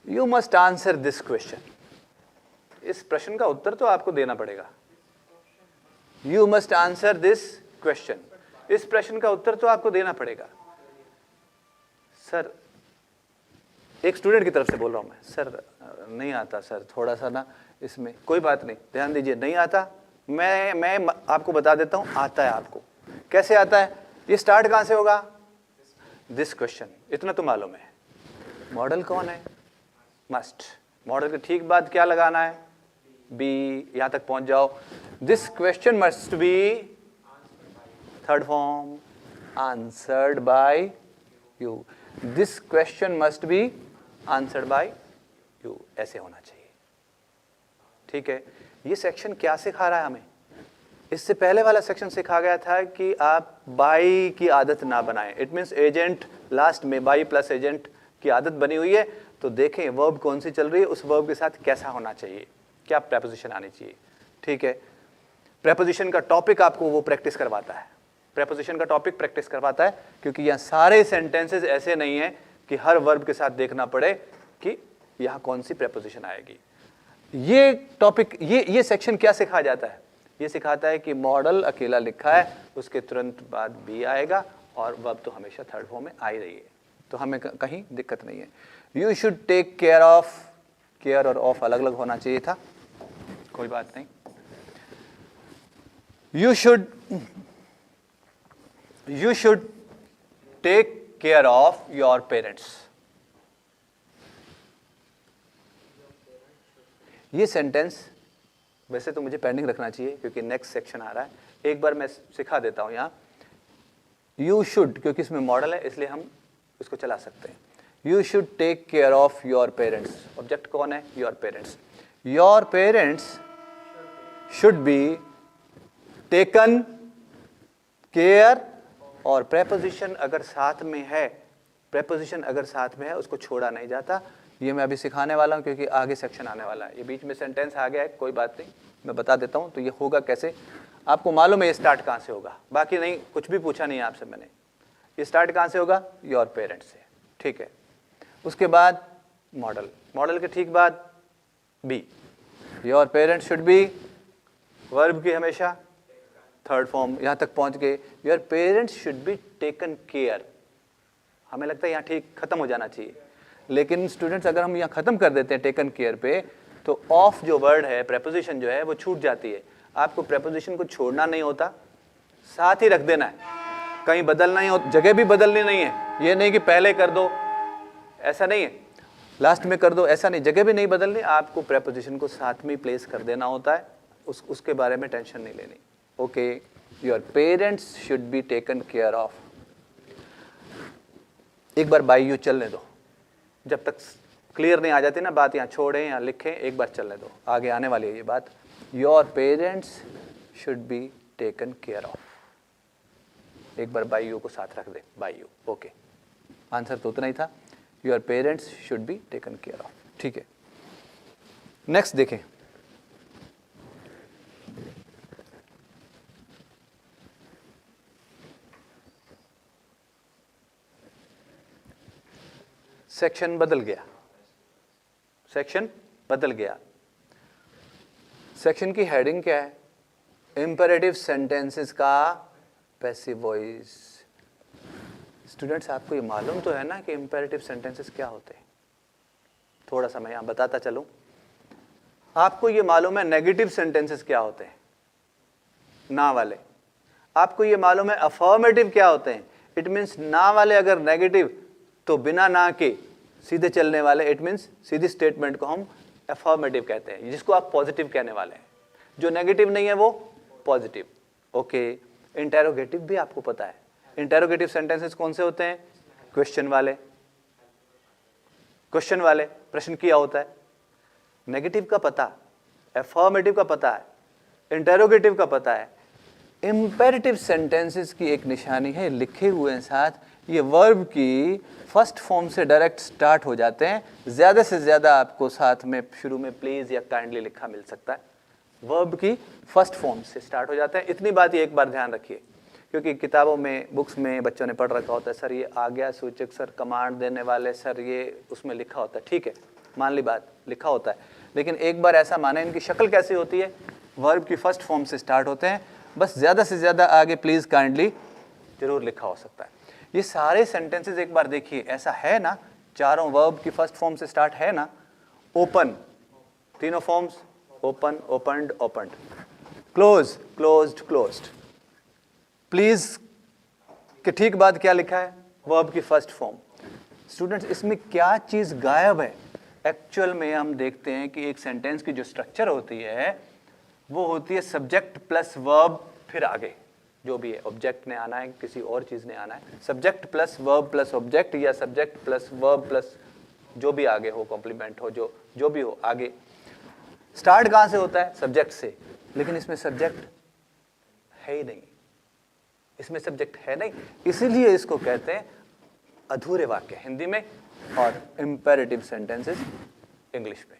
You must answer this question, इस प्रश्न का उत्तर तो आपको देना पड़ेगा। You must answer this question, इस प्रश्न का उत्तर तो आपको देना पड़ेगा। सर एक स्टूडेंट की तरफ से बोल रहा हूं मैं, सर नहीं आता सर, थोड़ा सा ना इसमें, कोई बात नहीं, ध्यान दीजिए, नहीं आता, मैं आपको बता देता हूं, आता है आपको। कैसे आता है? ये स्टार्ट कहां से होगा? दिस क्वेश्चन, इतना तो मालूम है। मॉडल कौन है? मस्ट। मॉडल के ठीक बाद क्या लगाना है? बी। यहां तक पहुंच जाओ। This question must be third form, answered bye you. This question must be answered bye you, ऐसे होना चाहिए, ठीक है। ये सेक्शन क्या सिखा रहा है हमें? इससे पहले वाला सेक्शन सिखा गया था कि आप बाई की आदत ना बनाएं। इट मींस एजेंट लास्ट में बाई प्लस एजेंट की आदत बनी हुई है, तो देखें वर्ब कौन सी चल रही है, उस वर्ब के साथ कैसा होना चाहिए, क्या प्रेपोजिशन आनी चाहिए, ठीक है। प्रेपोजिशन का टॉपिक आपको वो प्रैक्टिस करवाता है, प्रेपोजिशन का टॉपिक प्रैक्टिस करवाता है, क्योंकि यहाँ सारे सेंटेंसेस ऐसे नहीं है कि हर वर्ब के साथ देखना पड़े कि यहाँ कौन सी प्रेपोजिशन आएगी। ये टॉपिक, ये सेक्शन क्या सिखाया जाता है? ये सिखाता है कि मॉडल अकेला लिखा है, उसके तुरंत बाद बी आएगा और वर्ब तो हमेशा थर्ड फॉर्म में आ ही रही है, तो हमें कहीं दिक्कत नहीं है। You should take care of, care और ऑफ अलग अलग होना चाहिए था, कोई बात नहीं। You should take care of your parents. ये सेंटेंस वैसे तो मुझे पेंडिंग रखना चाहिए क्योंकि नेक्स्ट सेक्शन आ रहा है, एक बार मैं सिखा देता हूँ यहाँ. यू शुड, क्योंकि इसमें मॉडल है इसलिए हम इसको चला सकते हैं. You should take care of your parents. Object कौन है? Your parents. Your parents should be taken care, और प्रेपोजिशन अगर साथ में है, प्रेपोजिशन अगर साथ में है उसको छोड़ा नहीं जाता. ये मैं अभी सिखाने वाला हूँ क्योंकि आगे सेक्शन आने वाला है. ये बीच में सेंटेंस आ गया है, कोई बात नहीं, मैं बता देता हूँ. तो ये होगा कैसे, आपको मालूम है ये स्टार्ट कहाँ से होगा. बाकी नहीं, कुछ भी पूछा नहीं है आपसे मैंने. ये स्टार्ट कहाँ से होगा? योर पेरेंट्स से. ठीक है. उसके बाद मॉडल, मॉडल के ठीक बाद be. Your parents should be, verb की हमेशा थर्ड फॉर्म. यहाँ तक पहुँच गए. Your parents should be taken care. हमें लगता है यहाँ ठीक खत्म हो जाना चाहिए, लेकिन स्टूडेंट्स अगर हम यहाँ खत्म कर देते हैं टेकन केयर पे, तो ऑफ जो वर्ड है, प्रेपोजिशन जो है वो छूट जाती है. आपको प्रेपोजिशन को छोड़ना नहीं होता, साथ ही रख देना है. कहीं बदलना ही हो, जगह भी बदलनी नहीं है. ये नहीं कि पहले कर दो, ऐसा नहीं है, लास्ट में कर दो, ऐसा नहीं. जगह भी नहीं बदलनी, आपको प्रेपोजिशन को साथ में प्लेस कर देना होता है. उसके बारे में टेंशन नहीं लेनी. Okay. Your parents should be taken care of. एक बार बाय यू चलने दो, जब तक क्लियर नहीं आ जाती ना बात, यहाँ छोड़ें या लिखें, एक बार चलने दो, आगे आने वाली है ये बात. Your parents should be taken care of. एक बार बाय यू को साथ रख दे, बाय यू. ओके. आंसर तो उतना ही था. Your parents should be taken care of. ठीक है. नेक्स्ट देखें. सेक्शन बदल गया, सेक्शन बदल गया. सेक्शन की हेडिंग क्या है? इंपेरेटिव सेंटेंसेस का पैसिव वॉइस. स्टूडेंट्स आपको ये मालूम तो है ना कि इंपेरेटिव सेंटेंसेस क्या होते हैं? थोड़ा सा मैं यहाँ बताता चलूँ. आपको ये मालूम है नेगेटिव सेंटेंसेस क्या होते हैं? ना वाले. आपको ये मालूम है अफर्मेटिव क्या होते हैं? इट मीन्स ना वाले अगर नेगेटिव, तो बिना ना के सीधे चलने वाले, इट मीन्स सीधी स्टेटमेंट को हम अफर्मेटिव कहते हैं, जिसको आप पॉजिटिव कहने वाले हैं. जो नेगेटिव नहीं है वो पॉजिटिव. ओके. इंटेरोगेटिव भी आपको पता है. इंटेरोगेटिव सेंटेंसेस कौन से होते हैं? क्वेश्चन वाले. क्वेश्चन वाले, प्रश्न किया होता है. नेगेटिव का पता, अफर्मेटिव का पता है, इंटेरोगेटिव का पता है. इंपेरेटिव सेंटेंसेस की एक निशानी है, लिखे हुए हैं साथ, ये वर्ब की फर्स्ट फॉर्म से डायरेक्ट स्टार्ट हो जाते हैं. ज़्यादा से ज़्यादा आपको साथ में शुरू में प्लीज़ या काइंडली लिखा मिल सकता है. वर्ब की फर्स्ट फॉर्म से स्टार्ट हो जाते हैं. इतनी बात ये एक बार ध्यान रखिए, क्योंकि किताबों में, बुक्स में बच्चों ने पढ़ रखा होता है, सर ये आज्ञा सूचक, सर कमांड देने वाले, सर ये उसमें लिखा होता है. ठीक है, मान ली बात, लिखा होता है, लेकिन एक बार ऐसा माने इनकी शक्ल कैसी होती है? वर्ब की फर्स्ट फॉर्म से स्टार्ट होते हैं. बस ज़्यादा से ज़्यादा आगे प्लीज़ काइंडली जरूर लिखा हो सकता है. ये सारे सेंटेंसेस एक बार देखिए, ऐसा है ना, चारों वर्ब की फर्स्ट फॉर्म से स्टार्ट है ना. ओपन, तीनों forms, open, opened, opened. Close, closed, closed. Please के ठीक बाद क्या लिखा है? वर्ब की फर्स्ट फॉर्म. स्टूडेंट्स इसमें क्या चीज गायब है? एक्चुअल में हम देखते हैं कि एक सेंटेंस की जो स्ट्रक्चर होती है वो होती है सब्जेक्ट प्लस वर्ब, फिर आगे जो भी है, ऑब्जेक्ट ने आना है, किसी और चीज ने आना है. Subject plus verb plus object, या सब्जेक्ट प्लस वर्ब प्लस जो भी आगे हो, कॉम्प्लीमेंट हो, जो भी हो आगे. स्टार्ट कहां से होता है? सब्जेक्ट से. लेकिन इसमें सब्जेक्ट है ही नहीं, इसमें सब्जेक्ट है नहीं, इसीलिए इसको कहते हैं अधूरे वाक्य हिंदी में, और इंपेरेटिव सेंटेंसेस इंग्लिश में.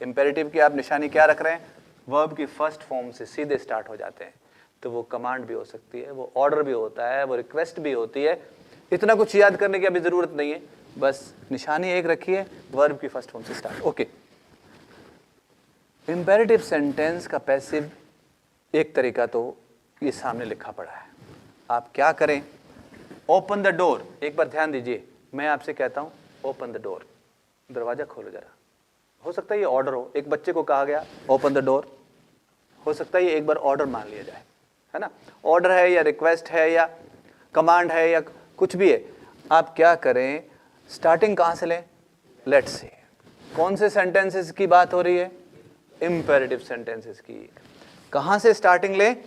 इंपेरेटिव की आप निशानी क्या रख रहे हैं? वर्ब की फर्स्ट फॉर्म से सीधे स्टार्ट हो जाते हैं. तो वो कमांड भी हो सकती है, वो ऑर्डर भी होता है, वो रिक्वेस्ट भी होती है. इतना कुछ याद करने की अभी जरूरत नहीं है, बस निशानी एक रखिए, वर्ब की फर्स्ट फॉर्म से स्टार्ट. ओके. इंपेरेटिव सेंटेंस का पैसिव एक तरीका तो ये सामने लिखा पड़ा है. आप क्या करें? Open the door. एक बार ध्यान दीजिए, मैं आपसे कहता हूं ओपन द डोर, दरवाजा खोलो जरा. हो सकता है ये ऑर्डर हो, एक बच्चे को कहा गया ओपन द डोर, हो सकता है ये एक बार ऑर्डर मान लिया जाए, है ना. ऑर्डर है या रिक्वेस्ट है या कमांड है या कुछ भी है. आप क्या करें? स्टार्टिंग कहां से लें? Let's say. कौन से सेंटेंसेस की बात हो रही है? इंपेरेटिव सेंटेंसेस की. कहां से स्टार्टिंग लें?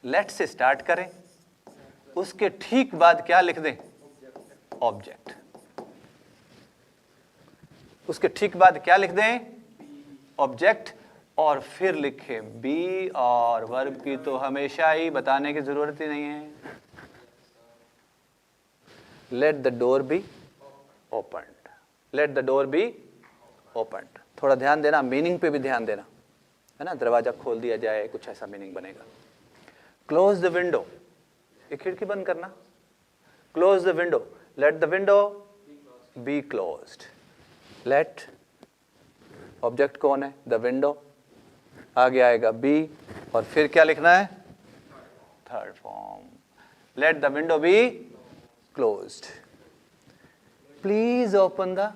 लेट से स्टार्ट करें, उसके ठीक बाद क्या लिख दें? ऑब्जेक्ट। उसके ठीक बाद क्या लिख दें? ऑब्जेक्ट। और फिर लिखें बी, और वर्ब की तो हमेशा ही बताने की जरूरत ही नहीं है। Let the door be opened. Let the door be opened. थोड़ा ध्यान देना, मीनिंग पे भी ध्यान देना, है ना। दरवाजा खोल दिया जाए, कुछ ऐसा मीनिंग बनेगा। क्लोज द विंडो, ये खिड़की बंद करना। Close the window, let the window be closed. Let, object कौन है? द विंडो, आगे आएगा बी, और फिर क्या लिखना है? Third form, late the window be closed. Please open the,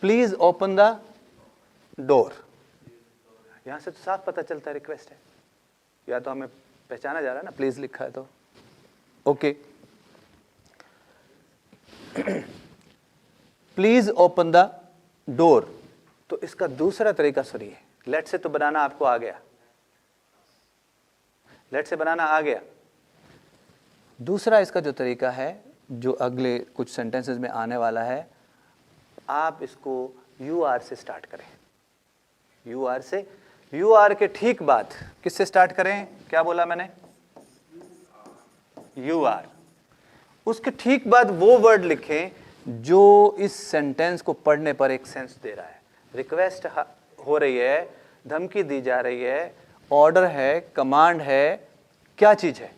please open the door. यहां से तो साफ पता चलता है रिक्वेस्ट है, या तो हमें पहचाना जा रहा है ना, प्लीज लिखा है तो। Okay, please open the door. तो इसका दूसरा तरीका सुनिए। लेट से तो बनाना आपको आ गया, लेट से बनाना आ गया। दूसरा इसका जो तरीका है, जो अगले कुछ सेंटेंसेस में आने वाला है, आप इसको यू आर से स्टार्ट करें। यू आर से, यू आर के ठीक बाद किससे स्टार्ट करें? क्या बोला मैंने? You are. उसके ठीक बाद वो वर्ड लिखें जो इस सेंटेंस को पढ़ने पर एक सेंस दे रहा है। रिक्वेस्ट हो रही है, धमकी दी जा रही है, ऑर्डर है, कमांड है, क्या चीज है?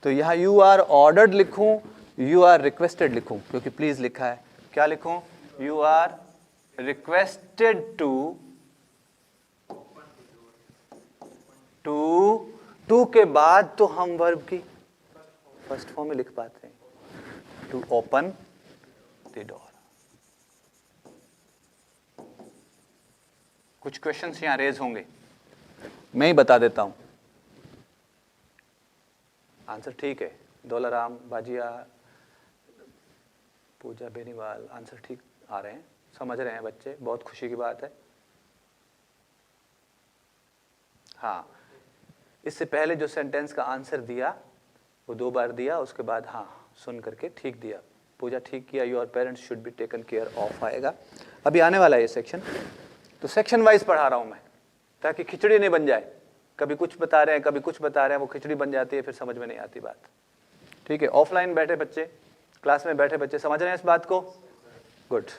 तो यहां यू आर ऑर्डर्ड लिखूं, यू आर रिक्वेस्टेड लिखूं? क्योंकि प्लीज लिखा है, क्या लिखूं? You are requested to, to के बाद तो हम वर्ब की फर्स्ट फॉर्म में लिख पाते हैं, टू ओपन द डोर। कुछ क्वेश्चंस यहां रेज होंगे, मैं ही बता देता हूं। आंसर ठीक है, दौलाराम बाजिया, पूजा बेनीवाल, आंसर ठीक आ रहे हैं, समझ रहे हैं बच्चे, बहुत खुशी की बात है। हाँ, इससे पहले जो सेंटेंस का आंसर दिया वो 2 बार दिया, उसके बाद हाँ सुन करके ठीक दिया। पूजा ठीक किया। Your parents should be taken care of आएगा, अभी आने वाला है ये सेक्शन। तो सेक्शन वाइज पढ़ा रहा हूं मैं, ताकि खिचड़ी नहीं बन जाए, कभी कुछ बता रहे हैं कभी कुछ बता रहे हैं, वो खिचड़ी बन जाती है, फिर समझ में नहीं आती बात। ठीक है, ऑफलाइन बैठे बच्चे, क्लास में बैठे बच्चे समझ रहे हैं इस बात को? गुड।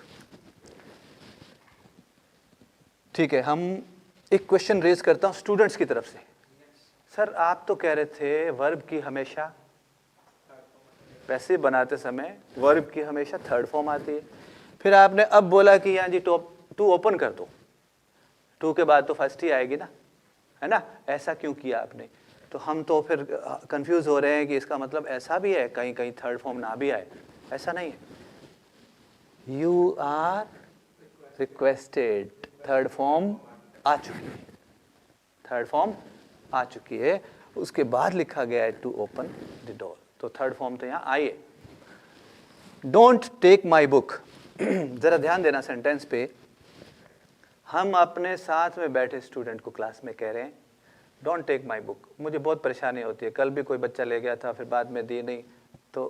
ठीक है, हम एक क्वेश्चन रेज करता हूं स्टूडेंट्स की तरफ से। सर आप तो कह रहे थे वर्ब की हमेशा, पैसिव बनाते समय वर्ब की हमेशा थर्ड फॉर्म आती है, फिर आपने अब बोला कि यहाँ जी टू ओपन कर दो, टू के बाद तो फर्स्ट ही आएगी ना, है ना? ऐसा क्यों किया आपने? तो हम तो फिर कंफ्यूज हो रहे हैं कि इसका मतलब ऐसा भी है, कहीं कहीं थर्ड फॉर्म ना भी आए। ऐसा नहीं है। You are requested, third form आ चुकी है, थर्ड फॉर्म आ चुकी है। उसके बाद लिखा गया है टू ओपन द डोर, तो थर्ड फॉर्म तो यहाँ आई है। डोंट टेक माई बुक, जरा ध्यान देना सेंटेंस पे। हम अपने साथ में बैठे स्टूडेंट को क्लास में कह रहे हैं डोंट टेक माई बुक। मुझे बहुत परेशानी होती है, कल भी कोई बच्चा ले गया था, फिर बाद में दी नहीं। तो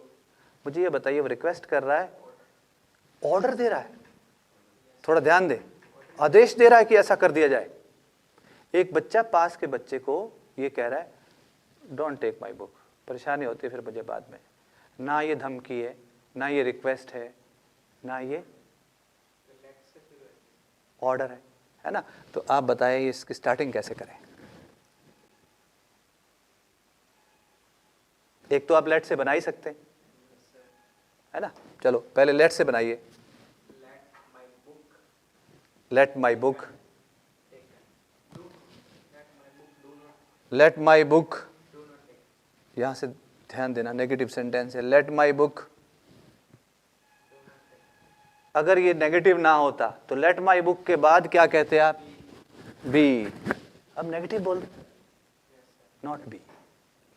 मुझे ये बताइए, वो रिक्वेस्ट कर रहा है, ऑर्डर दे रहा है? थोड़ा ध्यान दे, आदेश दे रहा है कि ऐसा कर दिया जाए। एक बच्चा पास के बच्चे को ये कह रहा है डोंट टेक माई बुक, परेशानी होती है फिर मुझे बाद में। ना ये धमकी है, ना ये रिक्वेस्ट है, ना ये ऑर्डर है ना? तो आप बताइए इसकी स्टार्टिंग कैसे करें? एक तो आप लेट से बना ही सकते हैं, है ना? चलो पहले लेट से बनाइए। Let my book, let my book, यहां से ध्यान देना, नेगेटिव सेंटेंस है। लेट माई बुक, अगर ये नेगेटिव ना होता तो लेट माई बुक के बाद क्या कहते आप? बी। अब नेगेटिव बोल दो, not be.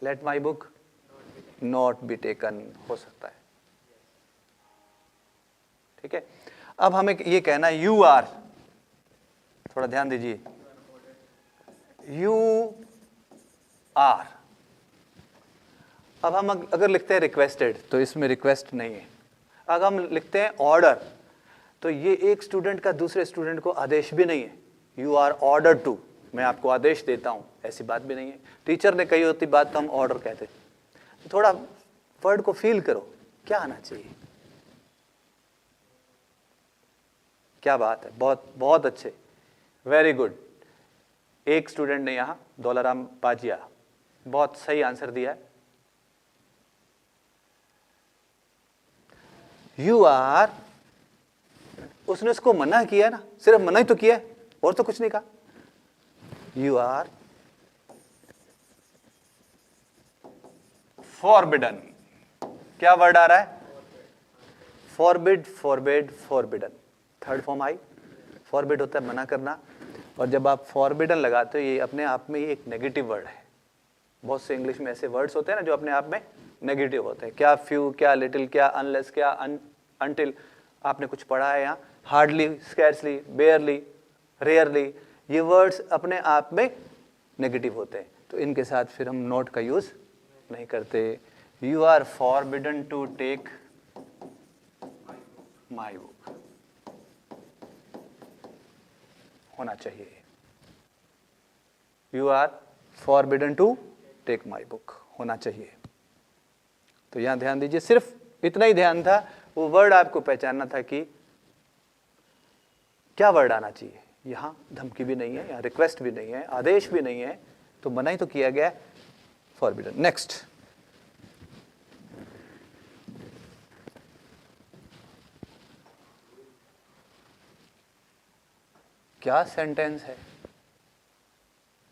Let my book not be taken हो सकता है। ठीक है, अब हमें ये कहना है यू आर, थोड़ा ध्यान दीजिए, यू आर। अब हम अगर लिखते हैं रिक्वेस्टेड तो इसमें रिक्वेस्ट नहीं है। अगर हम लिखते हैं ऑर्डर तो ये एक स्टूडेंट का दूसरे स्टूडेंट को आदेश भी नहीं है। यू आर ऑर्डर टू, मैं आपको आदेश देता हूं, ऐसी बात भी नहीं है। टीचर ने कही होती बात तो हम ऑर्डर कहते। थोड़ा वर्ड को फील करो, क्या आना चाहिए। क्या बात है, बहुत बहुत अच्छे, वेरी गुड। एक स्टूडेंट ने यहां दौलाराम बाजिया बहुत सही आंसर दिया है। यू आर, उसने उसको मना किया ना, सिर्फ मना ही तो किया है और तो कुछ नहीं कहा। You are forbidden. क्या वर्ड आ रहा है? Forbid, forbid, forbidden. Third form आई। फॉरबिड होता है मना करना, और जब आप फॉरबिडन लगाते हो ये अपने आप में एक नेगेटिव वर्ड है। बहुत से इंग्लिश में ऐसे वर्ड्स होते हैं ना जो अपने आप में नेगेटिव होते हैं। क्या फ्यू, क्या लिटिल, क्या अनलेस, क्या अनटिल। आपने कुछ पढ़ा है यहाँ, हार्डली, स्कैर्सली, बेयरली, रेयरली, ये वर्ड्स अपने आप में नेगेटिव होते हैं, तो इनके साथ फिर हम नॉट का यूज नहीं करते। You are forbidden to take my book होना चाहिए। You are forbidden to take my book होना चाहिए। तो यहां ध्यान दीजिए, सिर्फ इतना ही ध्यान था, वो वर्ड आपको पहचानना था कि क्या वर्ड आना चाहिए। यहां धमकी भी नहीं है, यहां रिक्वेस्ट भी नहीं है, आदेश भी नहीं है, तो मना ही तो किया गया है, फॉरबिडन। नेक्स्ट, क्या सेंटेंस है,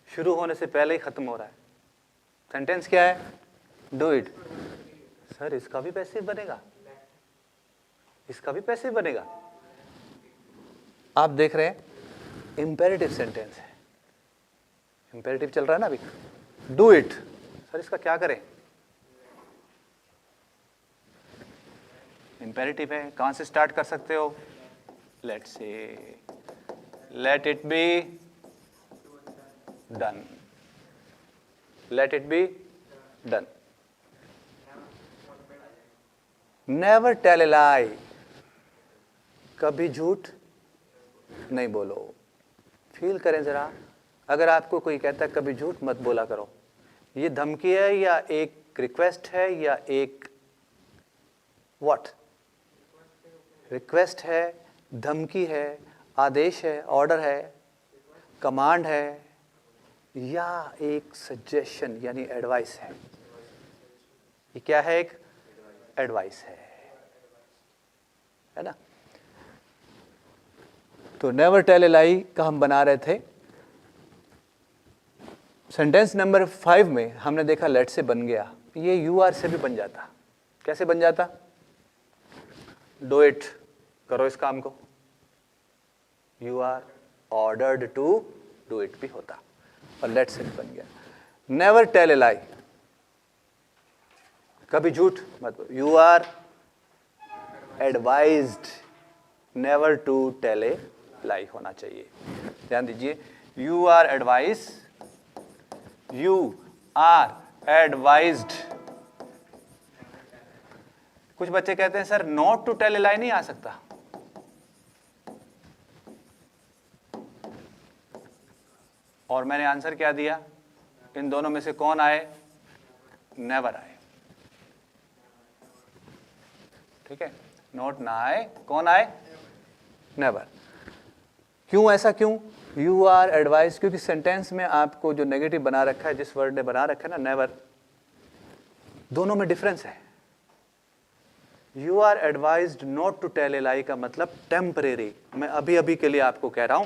शुरू होने से पहले ही खत्म हो रहा है। सेंटेंस क्या है? Do it. सर इसका भी पैसे बनेगा, इसका भी पैसे बनेगा। आप देख रहे हैं इंपेरेटिव सेंटेंस है, इंपेरेटिव चल रहा है ना अभी। डू इट, सर इसका क्या करें? इंपेरेटिव है, कहां से स्टार्ट कर सकते हो? Let's say let it be done, let it be done. Never tell a lie, कभी झूठ नहीं बोलो। फील करें जरा, अगर आपको कोई कहता है कभी झूठ मत बोला करो, ये धमकी है या एक रिक्वेस्ट है या एक व्हाट? रिक्वेस्ट है, धमकी है, आदेश है, ऑर्डर है, कमांड है, या एक सजेशन यानी एडवाइस है? ये क्या है? एक एडवाइस है ना। तो नेवर टेल ए लाई का हम बना रहे थे। सेंटेंस नंबर 5 में हमने देखा लेट से बन गया, ये यू आर से भी बन जाता। कैसे बन जाता? डू इट, करो इस काम को। You are ordered to do it भी होता, और लेट से बन गया। नेवर टेल ए लाई, कभी झूठ मत बोलो। You are advised never to tell a lie होना चाहिए। ध्यान दीजिए, you are advise, you are advised. कुछ बच्चे कहते हैं sir not to tell a lie नहीं आ सकता। और मैंने आंसर क्या दिया? इन दोनों में से कौन आए? नेवर आए। ठीक है, नॉट ना आए, कौन आए? नेवर। क्यों ऐसा क्यों? यू आर एडवाइज, क्योंकि सेंटेंस में आपको जो नेगेटिव बना रखा है, जिस वर्ड ने बना रखा है ना नेवर, दोनों में डिफरेंस है। You are advised not to tell a lie का मतलब टेम्परेरी, मैं अभी अभी के लिए आपको कह रहा हूं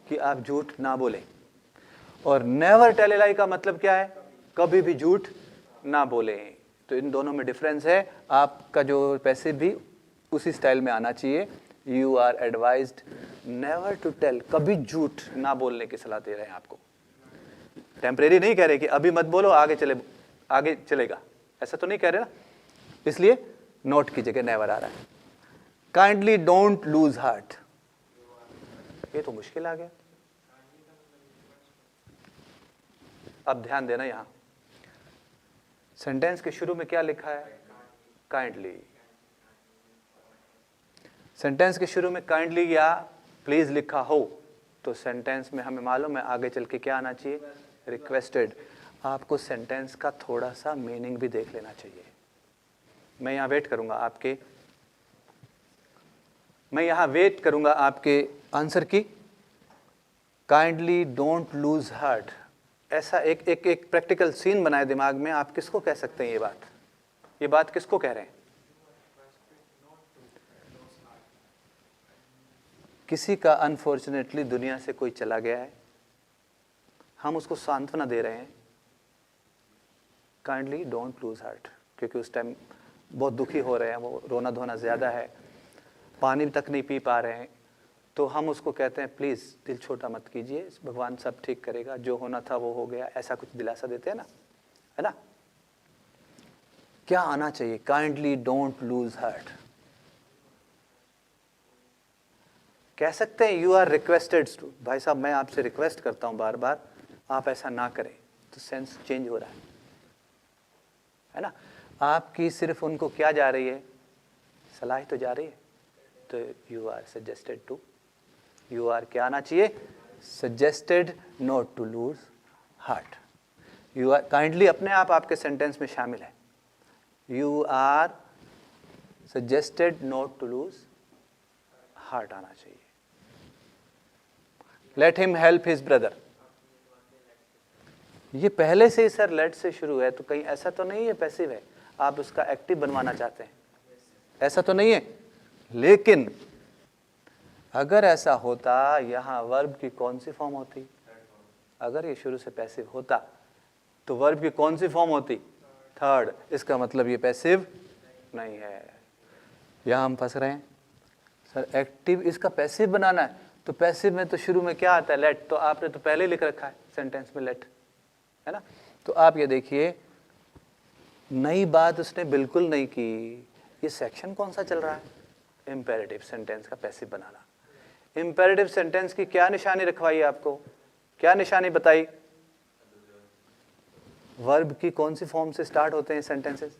कि आप झूठ ना बोले। और नेवर टेल ए लाई का मतलब क्या है? कभी भी झूठ ना बोले। तो इन दोनों में डिफरेंस है। आपका जो पैसिव भी उसी स्टाइल में आना चाहिए। You are advised never to tell, कभी झूठ ना बोलने की सलाह दे रहे हैं आपको। टेम्परेरी नहीं कह रहे कि अभी मत बोलो, आगे चलेगा, ऐसा तो नहीं कह रहे ना, इसलिए नोट की जगह नेवर आ रहा है। काइंडली डोंट लूज हार्ट, ये तो मुश्किल आ गया। अब ध्यान देना, यहां सेंटेंस के शुरू में क्या लिखा है? काइंडली। सेंटेंस के शुरू में काइंडली या प्लीज लिखा हो तो सेंटेंस में हमें मालूम है आगे चल के क्या आना चाहिए? रिक्वेस्टेड। आपको सेंटेंस का थोड़ा सा मीनिंग भी देख लेना चाहिए। मैं यहाँ वेट करूंगा आपके आंसर की। काइंडली डोंट लूज हार्ट, ऐसा एक प्रैक्टिकल सीन बनाए दिमाग में। आप किसको कह सकते हैं ये बात किसको कह रहे हैं? किसी का अनफॉर्चुनेटली दुनिया से कोई चला गया है, हम उसको सांत्वना दे रहे हैं। काइंडली डोंट लूज हार्ट, क्योंकि उस टाइम बहुत दुखी हो रहे हैं, वो रोना धोना ज़्यादा है, पानी तक नहीं पी पा रहे हैं, तो हम उसको कहते हैं प्लीज़ दिल छोटा मत कीजिए, भगवान सब ठीक करेगा, जो होना था वो हो गया, ऐसा कुछ दिलासा देते हैं ना, है ना? क्या आना चाहिए? Kindly don't lose heart. कह सकते हैं यू आर रिक्वेस्टेड टू, भाई साहब मैं आपसे रिक्वेस्ट करता हूं बार बार, आप ऐसा ना करें, तो सेंस चेंज हो रहा है ना? आपकी सिर्फ उनको क्या जा रही है? सलाह तो जा रही है। तो you are suggested to, you are क्या आना चाहिए? Suggested not to lose heart. You are kindly अपने आप आपके सेंटेंस में शामिल है। You are suggested not to lose heart आना चाहिए। Let him help his brother, ये पहले से ही सर लेट से शुरू है, तो कहीं ऐसा तो नहीं है पैसिव है, आप उसका एक्टिव बनवाना चाहते हैं, ऐसा तो नहीं है। लेकिन अगर ऐसा होता, यहां वर्ब की कौन सी फॉर्म होती? अगर ये शुरू से पैसिव होता तो वर्ब की कौन सी फॉर्म होती? थर्ड। इसका मतलब ये पैसिव नहीं है। यहां हम फंस रहे हैं सर, एक्टिव इसका पैसिव बनाना है, तो पैसिव में तो शुरू में क्या आता है? लेट। तो आपने तो पहले लिख रखा है सेंटेंस में लेट, है ना? तो आप ये देखिए, नई बात उसने बिल्कुल नहीं की। ये सेक्शन कौन सा चल रहा है? इंपेरेटिव सेंटेंस का पैसिव बनाना। इंपेरेटिव सेंटेंस की क्या निशानी रखवाई आपको? क्या निशानी बताई? वर्ब की कौन सी फॉर्म से स्टार्ट होते हैं सेंटेंसेस?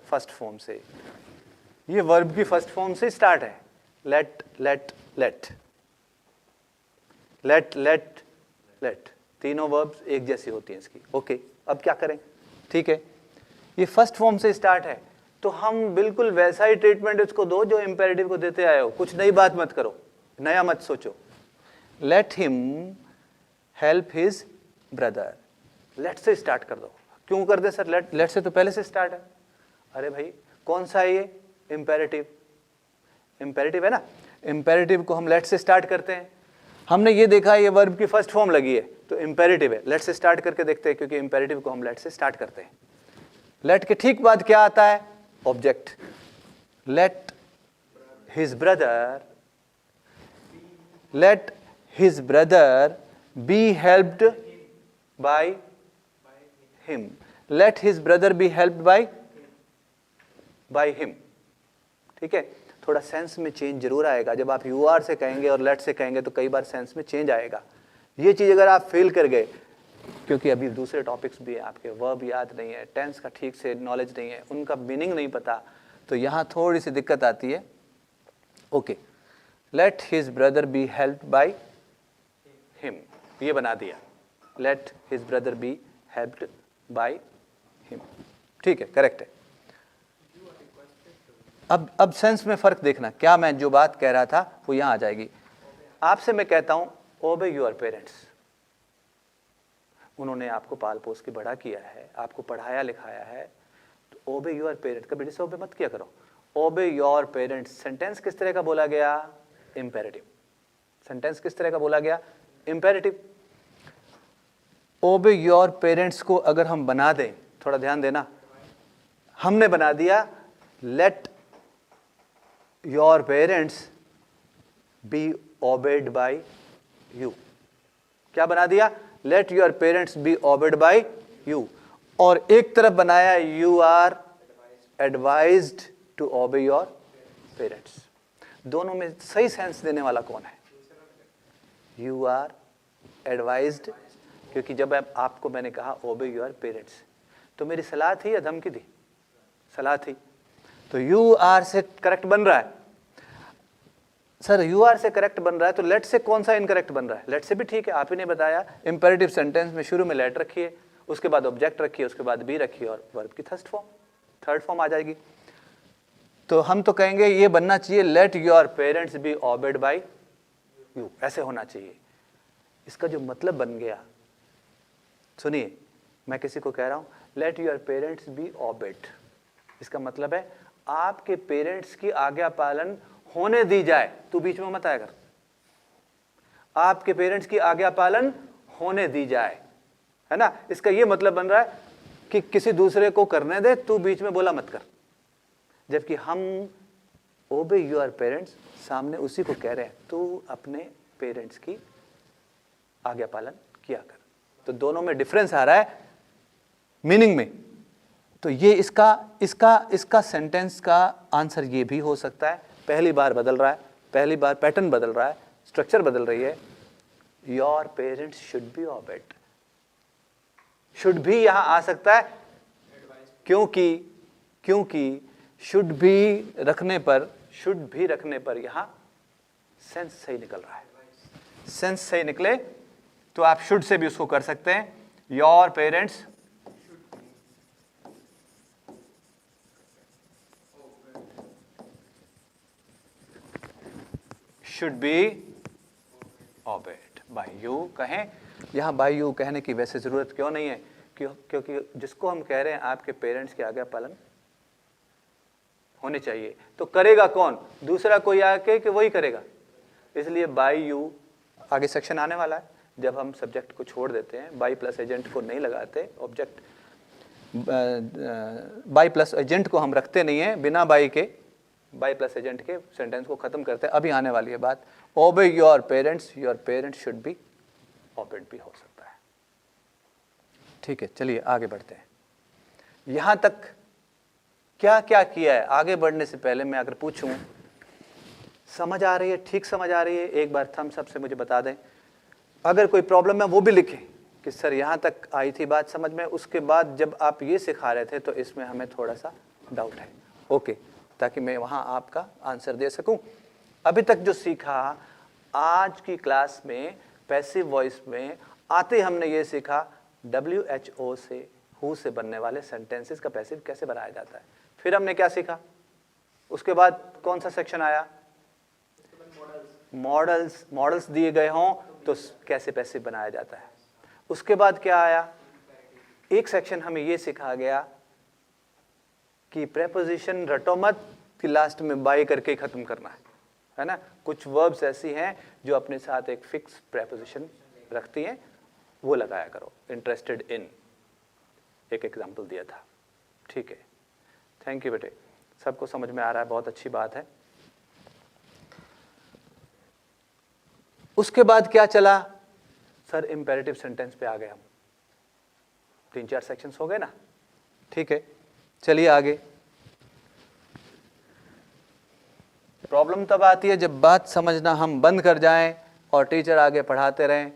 फर्स्ट फॉर्म से। ये वर्ब की फर्स्ट फॉर्म से स्टार्ट है। Let let let let let let, तीनों वर्ब्स एक जैसी होती हैं इसकी। ओके, अब क्या करें? ठीक है, ये फर्स्ट फॉर्म से स्टार्ट है, तो हम बिल्कुल वैसा ही ट्रीटमेंट इसको दो जो इंपेरेटिव को देते आए हो। कुछ नई बात मत करो, नया मत सोचो। Let him help his brother, let से स्टार्ट कर दो। क्यों कर दे सर? लेट से तो पहले से स्टार्ट है। अरे भाई कौन सा है ये? इंपेरेटिव। इंपेरेटिव है ना, इंपेरेटिव को हम लेट से स्टार्ट करते हैं। हमने ये देखा है ये वर्ब की फर्स्ट फॉर्म लगी है, तो इंपेरेटिव है। लेट से स्टार्ट करके देखते हैं, क्योंकि इंपेरेटिव को हम लेट से स्टार्ट करते हैं। लेट के ठीक बाद क्या आता है? Object. Late his brother, late his brother be helped by him. Late his brother be helped by him. ठीक है, थोड़ा सेंस में चेंज जरूर आएगा। जब आप यू आर से कहेंगे और लेट से कहेंगे तो कई बार सेंस में चेंज आएगा। ये चीज अगर आप फील कर गए, क्योंकि अभी दूसरे टॉपिक्स भी हैं आपके, वर्ब याद नहीं है, टेंस का ठीक से नॉलेज नहीं है, उनका मीनिंग नहीं पता, तो यहाँ थोड़ी सी दिक्कत आती है। Okay, late his brother be helped by him, ये बना दिया। Late his brother be helped by him. ठीक है, करेक्ट है। अब सेंस में फर्क देखना, क्या मैं जो बात कह रहा था वो यहाँ आ जाएगी। आपसे मैं कहता हूँ ओबे योर पेरेंट्स, उन्होंने आपको पाल पोस के बड़ा किया है, आपको पढ़ाया लिखाया है, तो ओबे योर पेरेंट्स, कभी से ओबे मत किया करो। ओबे योर पेरेंट्स सेंटेंस किस तरह का बोला गया? इंपेरेटिव। सेंटेंस किस तरह का बोला गया? इंपेरेटिव। ओबे योर पेरेंट्स को अगर हम बना दें, थोड़ा ध्यान देना, हमने बना दिया let your parents be obeyed by you. क्या बना दिया? Let your parents be obeyed by you. और एक तरफ बनाया you are advised to obey your parents. दोनों में सही सेंस देने वाला कौन है? यू आर एडवाइज्ड क्योंकि जब आपको मैंने कहा ओबे योर पेरेंट्स, तो मेरी सलाह थी या धमकी थी? सलाह थी। तो यू आर से करेक्ट बन रहा है। सर यू आर से करेक्ट बन रहा है, तो लेट से कौन सा इनकरेक्ट बन रहा है? लेट से भी ठीक है, आप ही ने बताया। इंपेरेटिव सेंटेंस में शुरू में लेट रखिए, उसके बाद ऑब्जेक्ट रखिए, उसके बाद बी रखिए और वर्ब की थर्ड फॉर्म आ जाएगी। तो हम तो कहेंगे ये बनना चाहिए let your parents be obeyed by you, ऐसे होना चाहिए। इसका जो मतलब बन गया, सुनिए, मैं किसी को कह रहा हूं let your parents be obeyed, इसका मतलब है आपके पेरेंट्स की आज्ञा पालन होने दी जाए। तू बीच में मत आया कर। आपके पेरेंट्स की आज्ञा पालन होने दी जाए, है ना? इसका यह मतलब बन रहा है कि किसी दूसरे को करने दे, तू बीच में बोला मत कर। जबकि हम ओबे योर पेरेंट्स, सामने उसी को कह रहे हैं तू अपने पेरेंट्स की आज्ञा पालन किया कर। तो दोनों में डिफरेंस आ रहा है मीनिंग में। तो ये इसका सेंटेंस का आंसर ये भी हो सकता है। पहली बार बदल रहा है, पहली बार पैटर्न बदल रहा है, स्ट्रक्चर बदल रही है। Your parents should be obeyed, should भी यहां आ सकता है, क्योंकि शुड भी रखने पर यहां सेंस सही निकल रहा है। सेंस सही निकले तो आप शुड से भी उसको कर सकते हैं। Your parents should be obeyed by you कहें। यहां बाय यू कहने की वैसे जरूरत क्यों नहीं है? क्योंकि जिसको हम कह रहे हैं आपके पेरेंट्स की आज्ञा पालन होने चाहिए, तो करेगा कौन? दूसरा कोई आके कि वही करेगा। इसलिए बाय यू आगे सेक्शन आने वाला है, जब हम सब्जेक्ट को छोड़ देते हैं, बाय प्लस एजेंट को नहीं लगाते, ऑब्जेक्ट बाय प्लस एजेंट को हम रखते नहीं है, बिना बाय के, बाय प्लस एजेंट के सेंटेंस को खत्म करते हैं। अभी आने वाली है बात। Obey your parents should be obeyed भी हो सकता है। ठीक है, चलिए आगे बढ़ते हैं। यहां तक क्या क्या किया है? आगे बढ़ने से पहले मैं अगर पूछूं, समझ आ रही है? ठीक समझ आ रही है? एक बार थम्स अप से मुझे बता दें। अगर कोई प्रॉब्लम है वो भी लिखें कि सर यहां तक आई थी बात समझ में, उसके बाद जब आप ये सिखा रहे थे तो इसमें हमें थोड़ा सा डाउट है। ओके, ताकि मैं वहां आपका आंसर दे सकूं। अभी तक जो सीखा आज की क्लास में पैसिव वॉइस में आते हमने ये सीखा WHO से, हु से बनने वाले सेंटेंसेस का पैसिव कैसे बनाया जाता है। फिर हमने क्या सीखा? उसके बाद कौन सा सेक्शन आया? मॉडल्स दिए गए हों तो कैसे पैसिव बनाया जाता है। उसके बाद क्या आया? एक सेक्शन हमें यह सिखा गया कि प्रेपोजिशन रटो मत कि लास्ट में बाय करके ही खत्म करना है ना? कुछ वर्ब्स ऐसी हैं जो अपने साथ एक फिक्स प्रेपोजिशन रखती हैं, वो लगाया करो। इंटरेस्टेड इन एक एग्जाम्पल दिया था। ठीक है, थैंक यू बेटे, सबको समझ में आ रहा है, बहुत अच्छी बात है। उसके बाद क्या चला? सर इंपेरेटिव सेंटेंस पे आ गए हम। 3-4 सेक्शंस हो गए ना? ठीक है, चलिए आगे। प्रॉब्लम तब आती है जब बात समझना हम बंद कर जाएं और टीचर आगे पढ़ाते रहें,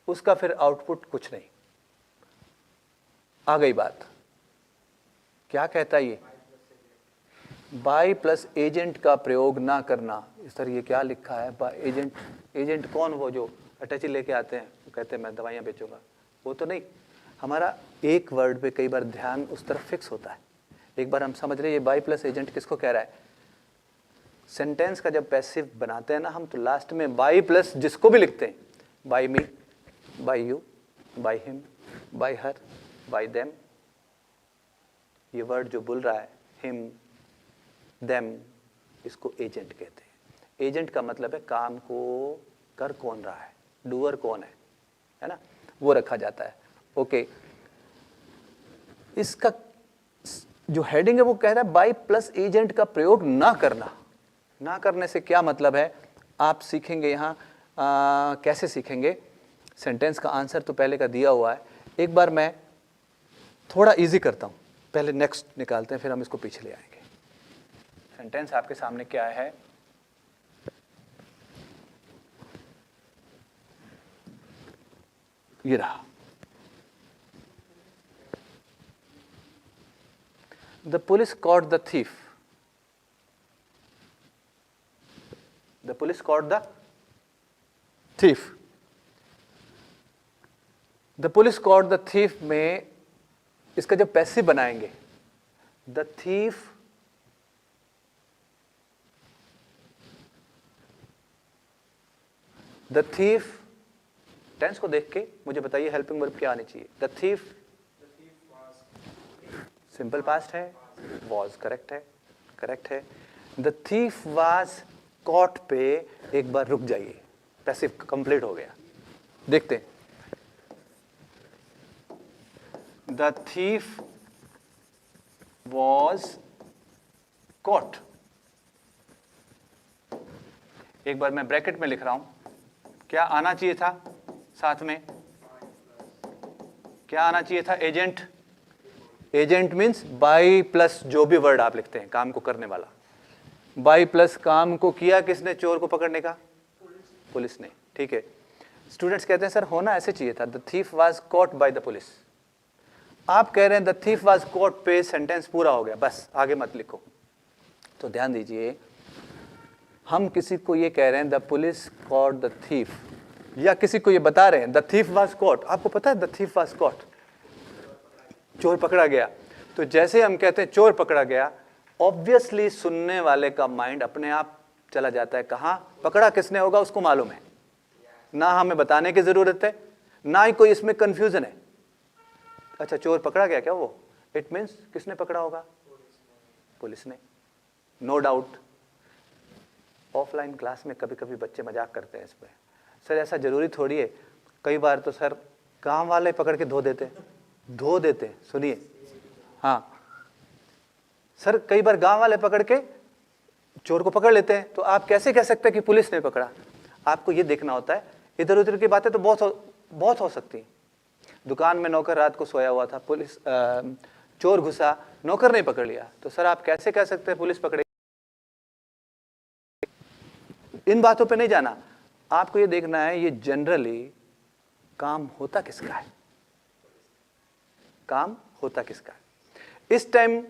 उसका फिर आउटपुट कुछ नहीं। आ गई बात, क्या कहता है ये? बाय प्लस एजेंट का प्रयोग ना करना। इस तरह ये क्या लिखा है? बाय एजेंट, एजेंट कौन? वो जो अटैची लेके आते हैं, वो कहते हैं मैं दवाइयाँ बेचूंगा, वो तो नहीं। हमारा एक वर्ड पे कई बार ध्यान उस तरफ फिक्स होता है। एक बार हम समझ रहे हैं ये बाय प्लस एजेंट किसको कह रहा है। सेंटेंस का जब पैसिव बनाते हैं ना हम, तो लास्ट में बाय प्लस जिसको भी लिखते हैं, by me, by you, by him, by her, by them, ये वर्ड जो बोल रहा है हिम, देम, इसको एजेंट कहते हैं। एजेंट का मतलब है काम को कर कौन रहा है, डूअर कौन है ना, वो रखा जाता है। ओके, इसका जो हेडिंग है वो कह रहा है बाय प्लस एजेंट का प्रयोग ना करना। ना करने से क्या मतलब है आप सीखेंगे यहाँ। कैसे सीखेंगे? सेंटेंस का आंसर तो पहले का दिया हुआ है, एक बार मैं थोड़ा इजी करता हूँ। पहले नेक्स्ट निकालते हैं, फिर हम इसको पीछे ले आएंगे। सेंटेंस आपके सामने क्या है? ये रहा, the police caught the thief, the police caught the thief, the police caught the thief में इसका जब पैसिव बनाएंगे, द थीफ टेंस को देख के मुझे बताइए हेल्पिंग वर्ब क्या आनी चाहिए। द थीफ सिंपल पास्ट है, वॉज करेक्ट है, करेक्ट है। द थीफ वाज कॉट पे एक बार रुक जाइए, पैसिव कंप्लीट हो गया। देखते हैं, द थीफ वॉज कॉट, एक बार मैं ब्रैकेट में लिख रहा हूं, क्या आना चाहिए था साथ में, क्या आना चाहिए था, agent, agent means by plus जो भी वर्ड आप लिखते हैं काम को करने वाला, बाई प्लस काम को किया किसने, चोर को पकड़ने का, पुलिस ने, ठीक है। स्टूडेंट्स कहते हैं सर होना ऐसे चाहिए था, the thief was caught by the police. आप कह रहे हैं द थीफ वाज कॉट पे सेंटेंस पूरा हो गया, बस आगे मत लिखो। तो ध्यान दीजिए, हम किसी को ये कह रहे हैं the police caught the thief, या किसी को ये बता रहे हैं द थीफ वाज कॉट, आपको पता है द थीफ वाज कॉट, चोर पकड़ा गया। तो जैसे हम कहते हैं चोर पकड़ा गया, ऑब्वियसली सुनने वाले का माइंड अपने आप चला जाता है कहाँ, पकड़ा किसने होगा उसको मालूम है, ना हमें बताने की जरूरत है, ना ही कोई इसमें कंफ्यूजन है। अच्छा चोर पकड़ा गया क्या, वो इट मीन्स किसने पकड़ा होगा, पुलिस ने, नो डाउट। ऑफलाइन क्लास में कभी कभी बच्चे मजाक करते हैं इस पर, सर ऐसा जरूरी थोड़ी है, कई बार तो सर गांव वाले पकड़ के धो देते, सुनिए, हाँ सर कई बार गांव वाले पकड़ के चोर को पकड़ लेते हैं, तो आप कैसे कह सकते हैं कि पुलिस ने पकड़ा। आपको ये देखना होता है, इधर उधर की बातें तो बहुत हो सकती हैं। दुकान में नौकर रात को सोया हुआ था, पुलिस चोर घुसा, नौकर नहीं पकड़ लिया, तो सर आप कैसे कह सकते हैं पुलिस पकड़े। इन बातों पे नहीं जाना, आपको ये देखना है ये जनरली काम होता किसका है, काम होता किसका है। इस टाइम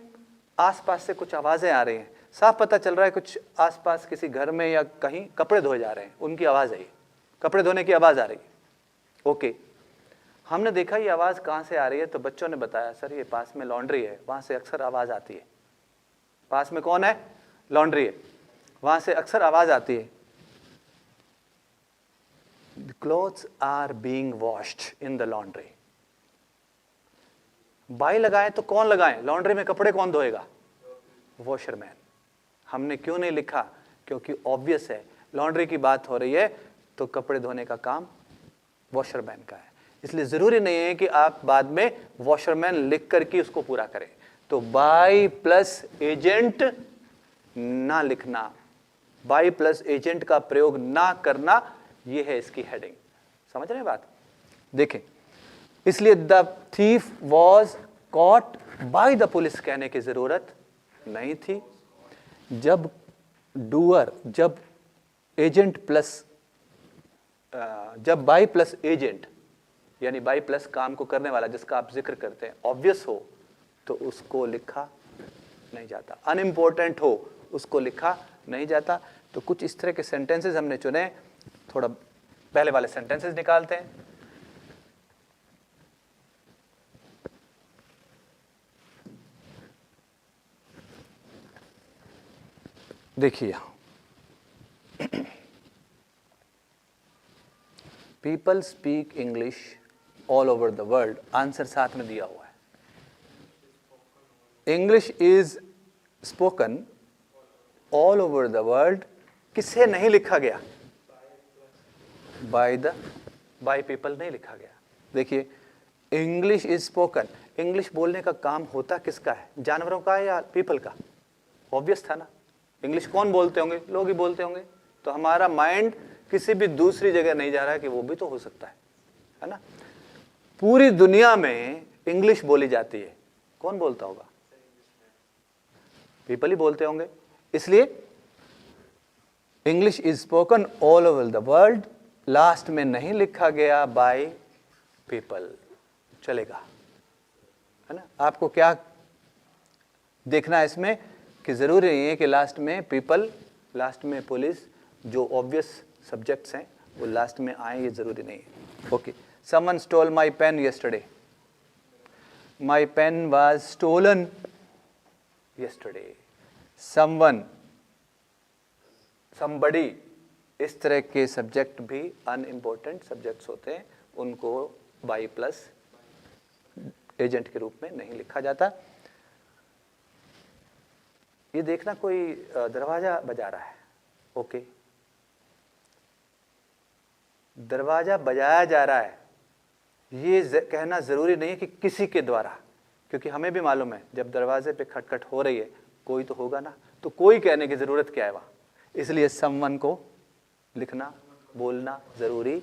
आसपास से कुछ आवाजें आ रही हैं, साफ पता चल रहा है कुछ आसपास किसी घर में या कहीं कपड़े धोए जा रहे हैं, उनकी आवाज है, कपड़े धोने की आवाज आ रही है। ओके, हमने देखा ये आवाज कहां से आ रही है, तो बच्चों ने बताया सर ये पास में लॉन्ड्री है, वहां से अक्सर आवाज आती है। पास में कौन है, लॉन्ड्री है, वहां से अक्सर आवाज आती है। The clothes are being washed in the laundry. By लगाए तो कौन लगाए, लॉन्ड्री में कपड़े कौन धोएगा, वॉशरमैन। हमने क्यों नहीं लिखा, क्योंकि ऑब्वियस है लॉन्ड्री की बात हो रही है तो कपड़े धोने का काम वॉशरमैन का है, इसलिए जरूरी नहीं है कि आप बाद में वॉशरमैन लिख करके उसको पूरा करें। तो बाई प्लस एजेंट ना लिखना, बाई प्लस एजेंट का प्रयोग ना करना, ये है इसकी हेडिंग। समझ रहे हैं बात, देखें, इसलिए the thief was caught by the police कहने की जरूरत नहीं थी। जब डूअर, जब एजेंट प्लस, जब बाई प्लस एजेंट यानी बाई प्लस काम को करने वाला जिसका आप जिक्र करते हैं ऑब्वियस हो तो उसको लिखा नहीं जाता, अनइम्पोर्टेंट हो उसको लिखा नहीं जाता। तो कुछ इस तरह के सेंटेंसेस हमने चुने, थोड़ा पहले वाले सेंटेंसेस निकालते हैं। देखिए, people speak English all over the world, answer साथ में दिया हुआ है। English is spoken all over the world, किससे नहीं लिखा गया, बाय पीपल नहीं लिखा गया। देखिए, इंग्लिश इज स्पोकन, इंग्लिश बोलने का काम होता किसका है, जानवरों का है या पीपल का, ऑब्वियस था ना। इंग्लिश कौन बोलते होंगे, लोग ही बोलते होंगे। तो हमारा माइंड किसी भी दूसरी जगह नहीं जा रहा है कि वो भी तो हो सकता है ना। पूरी दुनिया में इंग्लिश बोली जाती है, कौन बोलता होगा, पीपल ही बोलते होंगे। इसलिए English is spoken all over the world, last में नहीं लिखा गया बाय पीपल, चलेगा, है ना। आपको क्या देखना है इसमें कि जरूरी नहीं है कि लास्ट में पीपल, लास्ट में पुलिस, जो ऑब्वियस सब्जेक्ट्स हैं वो लास्ट में आए, ये जरूरी नहीं है। Okay, someone stole my pen yesterday, my pen was stolen yesterday, someone, somebody, इस तरह के सब्जेक्ट भी अनइम्पोर्टेंट सब्जेक्ट्स होते हैं, उनको बाई प्लस एजेंट के रूप में नहीं लिखा जाता। ये देखना कोई दरवाजा बजा रहा है, ओके, दरवाजा बजाया जा रहा है, ये कहना जरूरी नहीं है कि किसी के द्वारा, क्योंकि हमें भी मालूम है जब दरवाजे पे खटखट हो रही है कोई तो होगा ना, तो कोई कहने की जरूरत क्या है वहां, इसलिए समवन को लिखना, बोलना जरूरी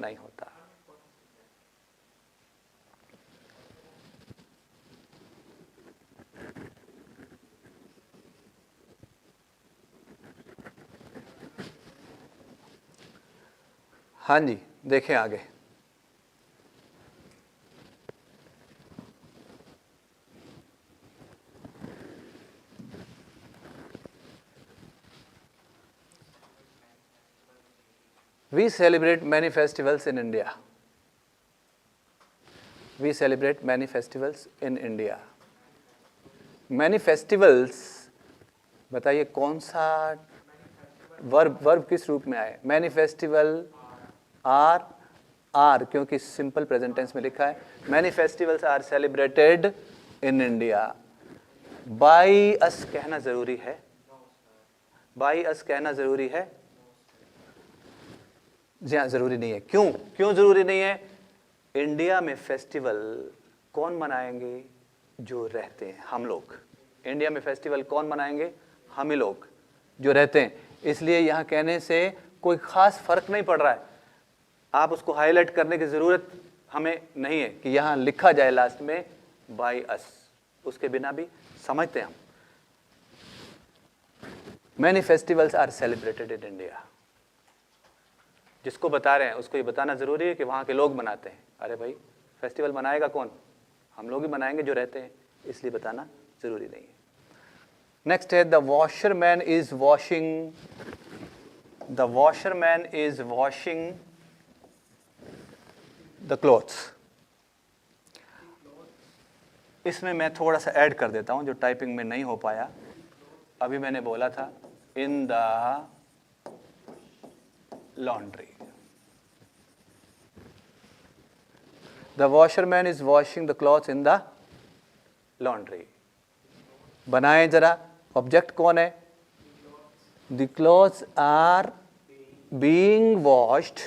नहीं होता। हाँ जी, देखें आगे। We celebrate many festivals in India. We celebrate many festivals in India. Many festivals, बताइए कौन सा वर्ब किस रूप में आए? Many festival are, क्योंकि सिंपल प्रेजेंट टेंस में लिखा है। Many festivals are celebrated in India. By us कहना जरूरी है, by us कहना जरूरी है, जी हाँ, जरूरी नहीं है। क्यों जरूरी नहीं है? इंडिया में फेस्टिवल कौन मनाएंगे? जो रहते हैं, हम लोग। इंडिया में फेस्टिवल कौन मनाएंगे? हम ही लोग जो रहते हैं। इसलिए यहाँ कहने से कोई खास फर्क नहीं पड़ रहा है, आप उसको हाईलाइट करने की जरूरत हमें नहीं है कि यहाँ लिखा जाए लास्ट में बाय अस, उसके बिना भी समझते हैं हम। Many festivals are celebrated in India, जिसको बता रहे हैं उसको ये बताना जरूरी है कि वहाँ के लोग मनाते हैं। अरे भाई, फेस्टिवल मनाएगा कौन? हम लोग ही मनाएंगे जो रहते हैं, इसलिए बताना जरूरी नहीं है। नेक्स्ट है the washerman is washing, the washerman is washing the clothes. इसमें मैं थोड़ा सा ऐड कर देता हूं जो टाइपिंग में नहीं हो पाया। अभी मैंने बोला था in the laundry, the washerman is washing the clothes in the laundry. बनाएं जरा, ऑब्जेक्ट कौन है? The clothes are being washed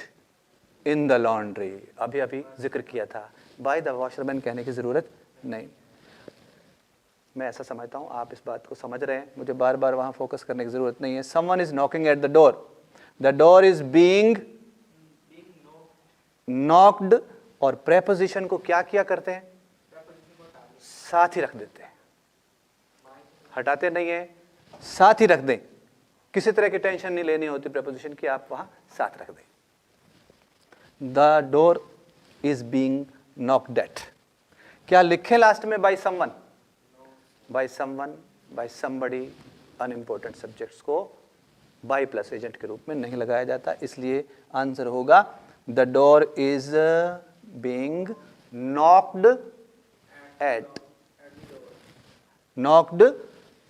in the laundry. अभी अभी जिक्र किया था, बाय द वॉशरमैन कहने की जरूरत नहीं। मैं ऐसा समझता हूं आप इस बात को समझ रहे हैं, मुझे बार बार वहां फोकस करने की जरूरत नहीं है। Someone is knocking at the door, the door is being knocked. और प्रेपोजिशन को क्या किया करते हैं? साथ ही रख देते हैं, हटाते नहीं है, साथ ही रख दें। किसी तरह की टेंशन नहीं लेनी होती प्रेपोजिशन की, आप वहां साथ रख दें। The door is being knocked at. क्या लिखें लास्ट में? By someone, by someone, by somebody. Unimportant subjects को बाय प्लस एजेंट के रूप में नहीं लगाया जाता, इसलिए आंसर होगा the door is being knocked at, knocked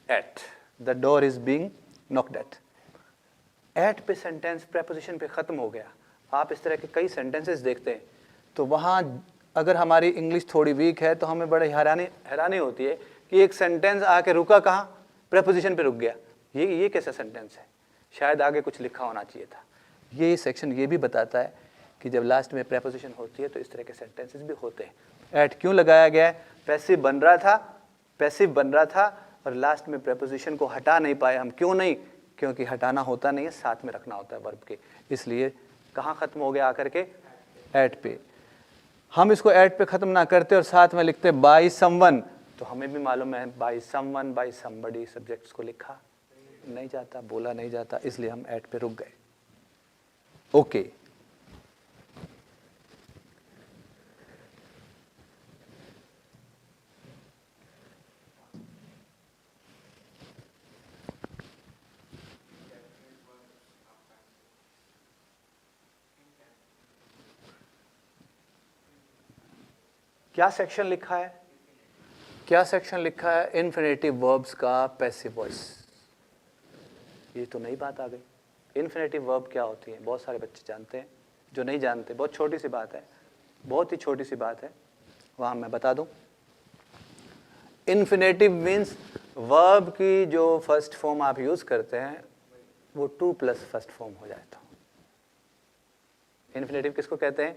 at, the door is being knocked at. At पे सेंटेंस प्रेपोजिशन पे खत्म हो गया। आप इस तरह के कई सेंटेंसेस देखते हैं तो वहां अगर हमारी इंग्लिश थोड़ी वीक है तो हमें बड़े हैरानी होती है कि एक सेंटेंस आके रुका कहाँ? प्रेपोजिशन पे रुक गया। ये कैसा सेंटेंस है? शायद आगे कुछ लिखा होना चाहिए था। ये सेक्शन ये भी बताता है कि जब लास्ट में प्रेपोजिशन होती है तो इस तरह के सेंटेंसेस भी होते हैं। एट क्यों लगाया गया है? पैसिव बन रहा था, पैसिव बन रहा था और लास्ट में प्रेपोजिशन को हटा नहीं पाए हम। क्यों नहीं? क्योंकि हटाना होता नहीं है, साथ में रखना होता है वर्ब के, इसलिए कहाँ खत्म हो गया आकर के? एट पे। हम इसको एट पे खत्म ना करते और साथ में लिखते बाय समवन, तो हमें भी मालूम है bye someone, by somebody subjects को लिखा नहीं जाता, बोला नहीं जाता, इसलिए हम एट पे रुक गए। ओके, क्या सेक्शन लिखा है? क्या सेक्शन लिखा है? इन्फिनेटिव वर्ब्स का पैसिव वॉइस। ये तो नई बात आ गई। इन्फिनेटिव वर्ब क्या होती है? बहुत सारे बच्चे जानते हैं, जो नहीं जानते बहुत छोटी सी बात है, बहुत ही छोटी सी बात है, वहाँ मैं बता दूँ। इन्फिनेटिव मीन्स वर्ब की जो फर्स्ट फॉर्म आप यूज़ करते हैं वो 2 प्लस फर्स्ट फॉर्म हो जाता है। इन्फिनेटिव किसको कहते हैं?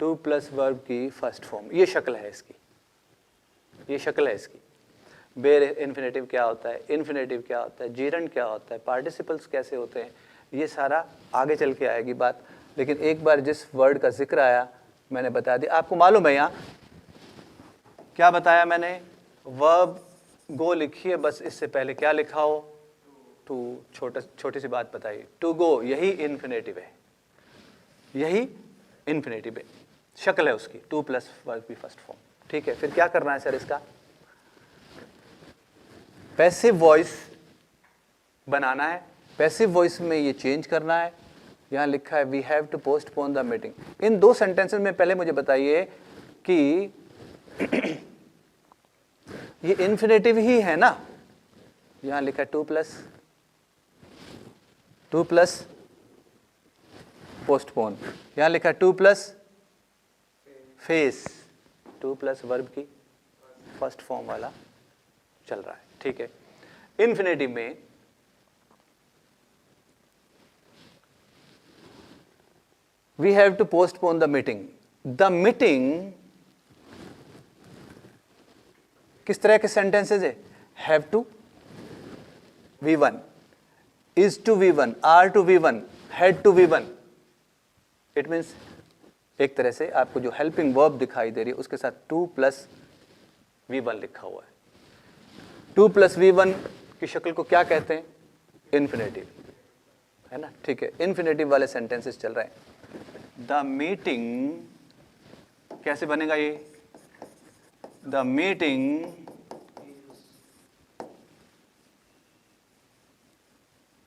2 प्लस वर्ब की फर्स्ट फॉर्म। ये शक्ल है इसकी, ये शक्ल है इसकी। बेर इन्फिनेटिव क्या होता है, इन्फिनेटिव क्या होता है, जीरंड क्या होता है, पार्टिसिपल्स कैसे होते हैं, ये सारा आगे चल के आएगी बात। लेकिन एक बार जिस वर्ड का जिक्र आया मैंने बता दिया। आपको मालूम है यहाँ क्या बताया मैंने? वर्ब गो लिखिए, बस इससे पहले क्या लिखा हो? टू। छोटी सी बात बताइए, टू गो, यही इन्फिनेटिव है, यही इन्फिनेटिव है, शक्ल है उसकी, 2 प्लस वर्ब की फर्स्ट फॉर्म। ठीक है, फिर क्या करना है सर? इसका पैसिव वॉइस बनाना है। पैसिव वॉइस में ये चेंज करना है। यहाँ लिखा है we have to postpone the meeting. इन 2 सेंटेंसेस में पहले मुझे बताइए कि ये इन्फिनेटिव ही है ना? यहाँ लिखा है 2 प्लस पोस्टपोन। यहाँ लिखा है 2 प्लस फेस, 2 प्लस वर्ब की फर्स्ट फॉर्म वाला चल रहा है। ठीक है, इन्फिनेटिव में we have to postpone the meeting. The meeting किस तरह के सेंटेंसेस है? Have to V1, is to V1, are to V1, had to V1। It means एक तरह से आपको जो हेल्पिंग वर्ब दिखाई दे रही है उसके साथ 2 प्लस V1 लिखा हुआ है। 2 प्लस V1 की शक्ल को क्या कहते हैं? इन्फिनेटिव, है ना? ठीक है, इन्फिनेटिव वाले सेंटेंसेस चल रहे हैं। द मीटिंग कैसे बनेगा ये? द मीटिंग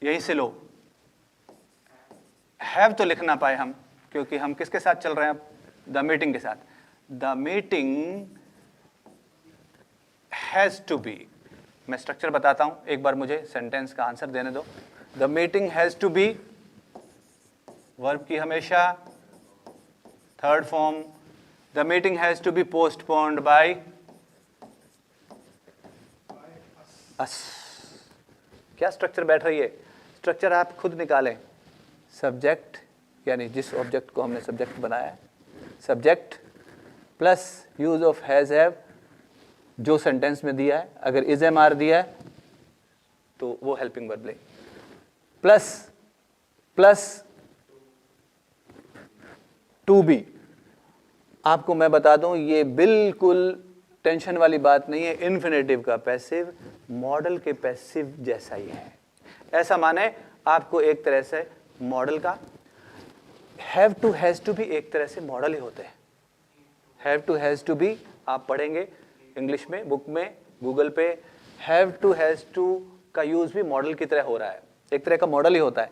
यहीं से लो, हैव तो लिख ना पाए हम, क्योंकि हम किसके साथ चल रहे हैं अब? द मीटिंग के साथ। The meeting has to be. मैं स्ट्रक्चर बताता हूं, एक बार मुझे सेंटेंस का आंसर देने दो। The meeting has to be, verb की हमेशा third form. The meeting has to be postponed by us. क्या स्ट्रक्चर बैठ रही है? स्ट्रक्चर आप खुद निकालें। सब्जेक्ट यानी जिस ऑब्जेक्ट को हमने सब्जेक्ट बनाया है, subject plus use of has have जो सेंटेंस में दिया है। अगर इज एम आर दिया है तो वो हेल्पिंग वर्ब ले, प्लस टू बी। आपको मैं बता दूं ये बिल्कुल टेंशन वाली बात नहीं है। इन्फिनेटिव का पैसिव मॉडल के पैसिव जैसा ही है। ऐसा माने आपको एक तरह से मॉडल का हैव टू हैज टू भी एक तरह से मॉडल ही होते हैं। हैव टू हैज टू भी आप पढ़ेंगे इंग्लिश में, बुक में, गूगल पे। हैव टू हैज टू का यूज भी मॉडल की तरह हो रहा है, एक तरह का मॉडल ही होता है।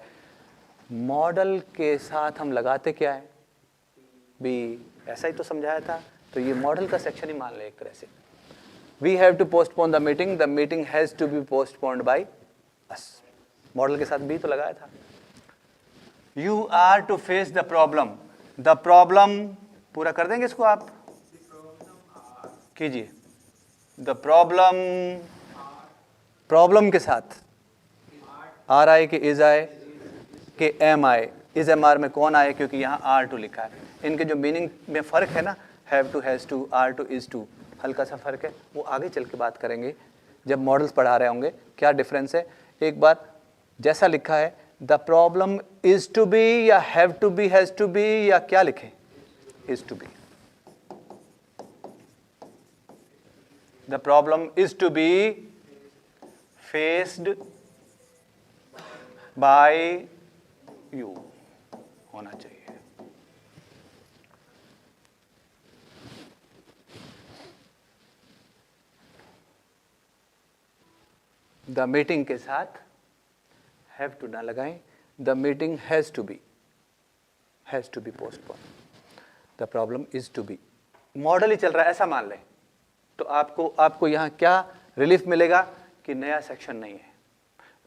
मॉडल के साथ हम लगाते क्या है? भी ऐसा ही तो समझाया था, तो ये मॉडल का सेक्शन ही मान ले एक तरह से। We have to postpone the meeting has to be postponed by us. Modal के साथ भी तो लगाया था। You are to face the problem. The problem पूरा कर देंगे इसको आप, कीजिए। द प्रॉब्लम के साथ आर आए के इज आए के एम आए। इज एम आर में कौन आए? क्योंकि यहाँ आर टू लिखा है। इनके जो मीनिंग में फ़र्क है ना, have to has to, are to is to, हल्का सा फ़र्क है, वो आगे चल के बात करेंगे जब मॉडल्स पढ़ा रहे होंगे क्या डिफरेंस है। एक बात, जैसा लिखा है the problem is to be या have to be, has to be, या क्या लिखे? Is to be. The problem is to be faced by you होना चाहिए। द मीटिंग के साथ हैव टू ना लगाएं। The meeting has to be postpone. The problem is to be. Model ही चल रहा है ऐसा मान लें, तो आपको यहाँ क्या रिलीफ मिलेगा कि नया सेक्शन नहीं है।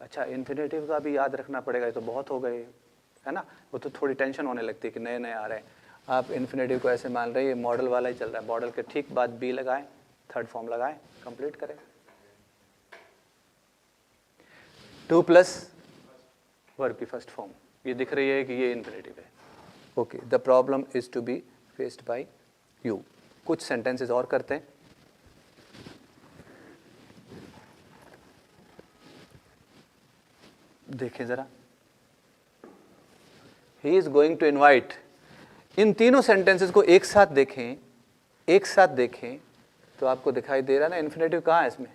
अच्छा, इन्फिनेटिव का भी याद रखना पड़ेगा, ये तो बहुत हो गए, है ना, वो तो थोड़ी टेंशन होने लगती है कि नए नए आ रहे हैं। आप इन्फिनेटिव को ऐसे मान रहे हैं ये मॉडल वाला ही चल रहा है, मॉडल के ठीक बाद बी लगाएं, थर्ड फॉर्म लगाएं, कंप्लीट करें। 2 प्लस वर्ब की फर्स्ट फॉर्म, ये दिख रही है कि ये इन्फिनेटिव है। Okay, the problem is to be faced by you. कुछ सेंटेंसेस और करते हैं। देखें जरा, he is going to invite. इन तीनों सेंटेंसेस को एक साथ देखें तो आपको दिखाई दे रहा है ना इन्फिनेटिव कहाँ है इसमें।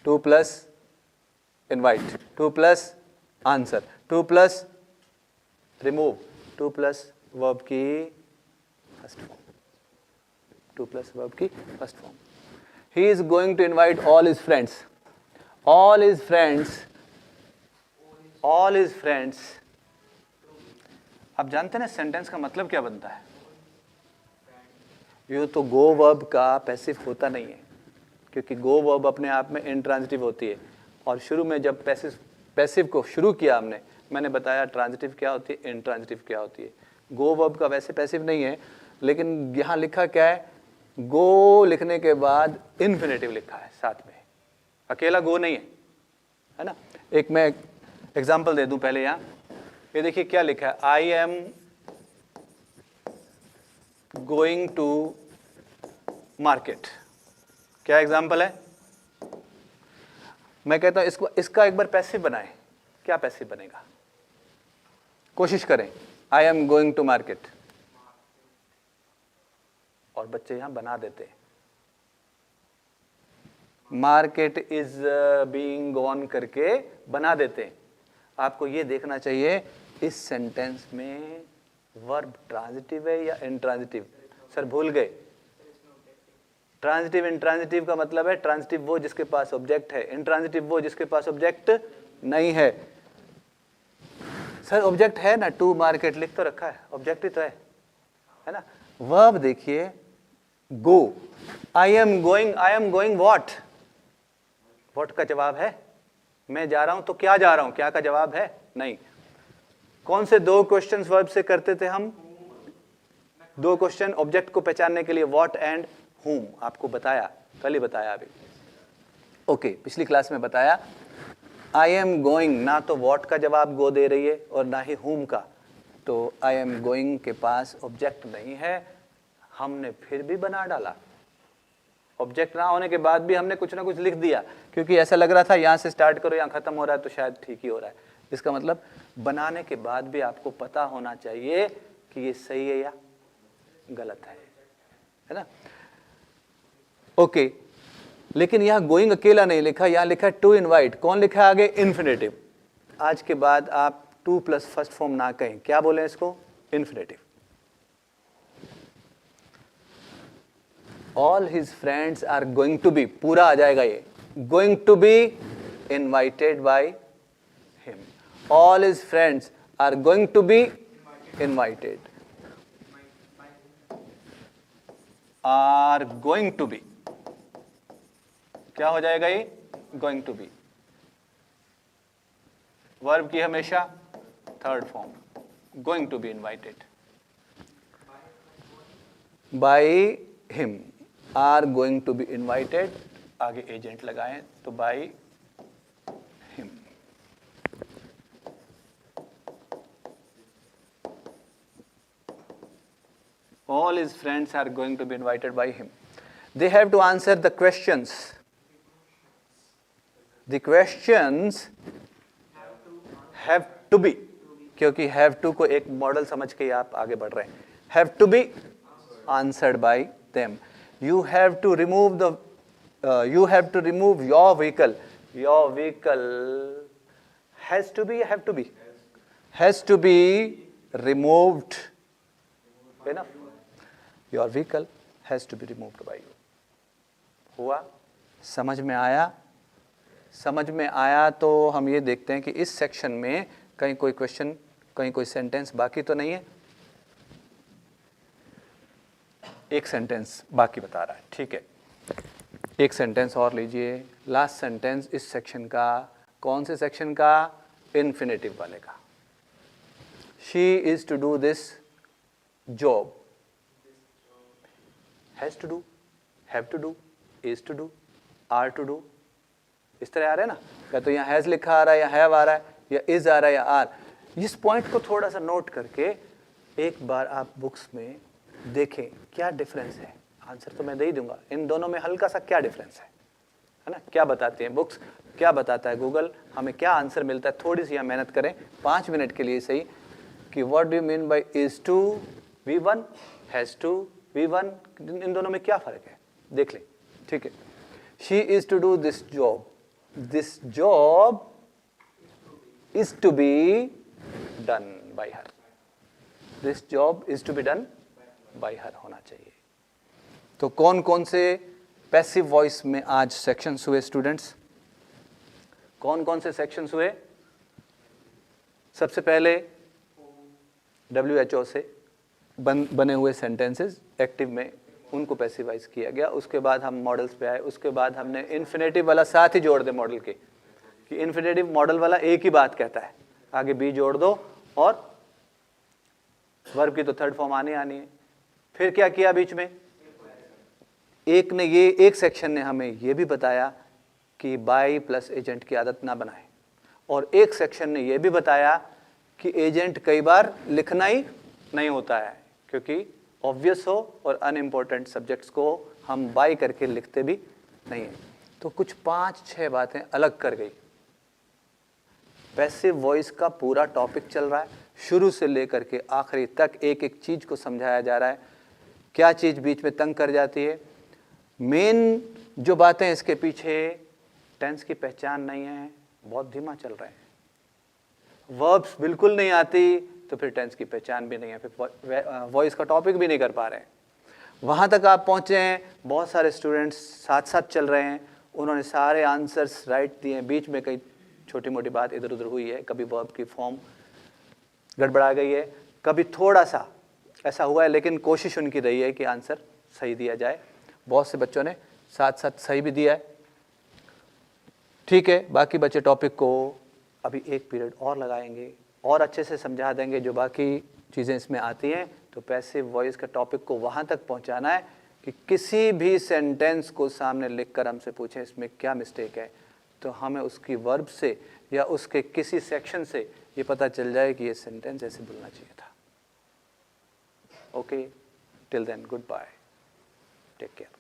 2 plus invite, 2 plus answer, 2 plus remove, 2 plus verb की फर्स्ट फॉर्म, 2 प्लस वर्ब की first form. He is going to invite all his friends, all his friends। आप जानते हैं ना सेंटेंस का मतलब क्या बनता है। ये तो गो वर्ब का पैसिव होता नहीं है, क्योंकि गो वर्ब अपने आप में इंट्रांजिटिव होती है। और शुरू में जब पैसिव को शुरू किया हमने, मैंने बताया ट्रांजिटिव क्या होती है, इंट्रांजिटिव क्या होती है। गो वर्ब का वैसे पैसिव नहीं है, लेकिन यहाँ लिखा क्या है, गो लिखने के बाद इन्फिनेटिव लिखा है साथ में, अकेला गो नहीं है ना। एक मैं एग्जांपल दे दूं पहले। यहां ये देखिए क्या लिखा है, I am going to market. क्या एग्जांपल है। मैं कहता हूं इसका एक बार पैसिव बनाएं। क्या पैसिव बनेगा, कोशिश करें। I am going to market, और बच्चे यहां बना देते हैं मार्केट इज बीइंग गॉन करके बना देते हैं। आपको ये देखना चाहिए इस सेंटेंस में वर्ब ट्रांजिटिव है या इंट्रांजिटिव। सर भूल गए, ट्रांजिटिव इंट्रांजिटिव का मतलब है ट्रांजिटिव वो जिसके पास ऑब्जेक्ट है, इंट्रांजिटिव वो जिसके पास ऑब्जेक्ट नहीं है। सर ऑब्जेक्ट है ना, टू मार्केट लिख तो रखा है, ऑब्जेक्ट ही तो है ना। वर्ब देखिए go, I am going what, what का जवाब है मैं जा रहा हूं, तो क्या जा रहा हूं, क्या का जवाब है नहीं। कौन से दो क्वेश्चंस वर्ब से करते थे हम, दो क्वेश्चन ऑब्जेक्ट को पहचानने के लिए, व्हाट एंड whom। आपको बताया, कल ही बताया अभी। ओके, पिछली क्लास में बताया आई एम गोइंग, ना तो व्हाट का जवाब गो दे रही है और ना ही whom का। तो आई एम गोइंग के पास ऑब्जेक्ट नहीं है, हमने फिर भी बना डाला। ऑब्जेक्ट ना होने के बाद भी हमने कुछ ना कुछ लिख दिया, क्योंकि ऐसा लग रहा था यहाँ से स्टार्ट करो यहाँ खत्म हो रहा है तो शायद ठीक ही हो रहा है। इसका मतलब बनाने के बाद भी आपको पता होना चाहिए कि ये सही है या गलत है ना। ओके, लेकिन यहाँ गोइंग अकेला नहीं लिखा, यहाँ लिखा है टू इनवाइट। कौन लिखा है आगे, इन्फिनेटिव। आज के बाद आप 2 प्लस फर्स्ट फॉर्म ना कहें, क्या बोले इसको, infinitive. All his friends are going to be, पूरा आ जाएगा ये, going to be invited by him. All his friends are going to be invited, are going to be, क्या हो जाएगा ये, गोइंग टू बी। वर्ब की हमेशा third form, going to be invited by him, are going to be invited, आगे agent लगाएं तो by him. All his friends are going to be invited by him. They have to answer the questions. The questions have to be, क्योंकि have to को एक model समझ के आप आगे बढ़ रहे हैं। Have to be answered by them. You have to remove your vehicle. Your vehicle has to be, have to be, has to be removed. Enough. Your vehicle has to be removed by you. हुआ, समझ में आया? समझ में आया तो हम ये देखते हैं कि इस सेक्शन में कहीं कोई क्वेश्चन, कहीं कोई सेंटेंस बाकी तो नहीं है। एक सेंटेंस बाकी बता रहा है, ठीक है। एक सेंटेंस और लीजिए, लास्ट सेंटेंस इस सेक्शन का। कौन से सेक्शन का? इन्फिनेटिव वाले का। She is to do this job. Has to do, have to do, is to do, are to do, इस तरह आ रहा है ना। या तो यहाँ हैज लिखा आ रहा है, या हैव आ रहा है, या इज आ रहा है, या आर। इस पॉइंट को थोड़ा सा नोट करके एक बार आप बुक्स में देखें क्या डिफरेंस है। आंसर तो मैं दे ही दूंगा, इन दोनों में हल्का सा क्या डिफरेंस है ना। क्या बताती हैं बुक्स, क्या बताता है गूगल, हमें क्या आंसर मिलता है। थोड़ी सी यहाँ मेहनत करें 5 मिनट के लिए सही, कि what do you mean by is to V1, has to V1, इन दोनों में क्या फर्क है देख लें, ठीक है। She is to do this job, this job is to be done by her, this job is to be done by her होना चाहिए। तो कौन कौन से पैसिव वॉइस में आज सेक्शंस हुए स्टूडेंट्स? कौन कौन से सेक्शंस हुए? सबसे पहले WHO से बने हुए सेंटेंसेस एक्टिव में, उनको पैसिवाइज किया गया। उसके बाद हम मॉडल्स पे आए, उसके बाद हमने इन्फिनेटिव वाला साथ ही जोड़ दे मॉडल के, कि इन्फिनेटिव मॉडल वाला एक ही बात कहता है, आगे बी जोड़ दो और वर्ब की तो थर्ड फॉर्म आनी है। फिर क्या किया बीच में? एक सेक्शन ने हमें ये भी बताया कि बाई प्लस एजेंट की आदत ना बनाए, और एक सेक्शन ने ये भी बताया कि एजेंट कई बार लिखना ही नहीं होता है, क्योंकि ऑब्वियस हो और अनइम्पोर्टेंट सब्जेक्ट्स को हम बाई करके लिखते भी नहीं हैं। तो कुछ 5-6 बातें अलग कर गई। पैसिव वॉइस का पूरा टॉपिक चल रहा है, शुरू से लेकर के आखिरी तक एक एक चीज को समझाया जा रहा है, क्या चीज बीच में तंग कर जाती है। मेन जो बातें इसके पीछे, टेंस की पहचान नहीं है, बहुत धीमा चल रहा है। वर्ब्स बिल्कुल नहीं आती तो फिर टेंस की पहचान भी नहीं है, फिर वॉइस का टॉपिक भी नहीं कर पा रहे हैं। वहाँ तक आप पहुँचे हैं, बहुत सारे स्टूडेंट्स साथ साथ चल रहे हैं, उन्होंने सारे आंसर्स राइट दिए हैं। बीच में कई छोटी मोटी बात इधर उधर हुई है, कभी वर्ब की फॉर्म गड़बड़ा गई है, कभी थोड़ा सा ऐसा हुआ है, लेकिन कोशिश उनकी रही है कि आंसर सही दिया जाए। बहुत से बच्चों ने साथ साथ सही भी दिया है, ठीक है। बाकी बच्चे टॉपिक को अभी एक पीरियड और लगाएंगे और अच्छे से समझा देंगे जो बाकी चीज़ें इसमें आती हैं। तो पैसिव वॉइस का टॉपिक को वहाँ तक पहुँचाना है कि किसी भी सेंटेंस को सामने लिखकर हमसे पूछें इसमें क्या मिस्टेक है, तो हमें उसकी वर्ब से या उसके किसी सेक्शन से ये पता चल जाए कि ये सेंटेंस ऐसे बोलना चाहिए था। Okay, till then good bye, take care.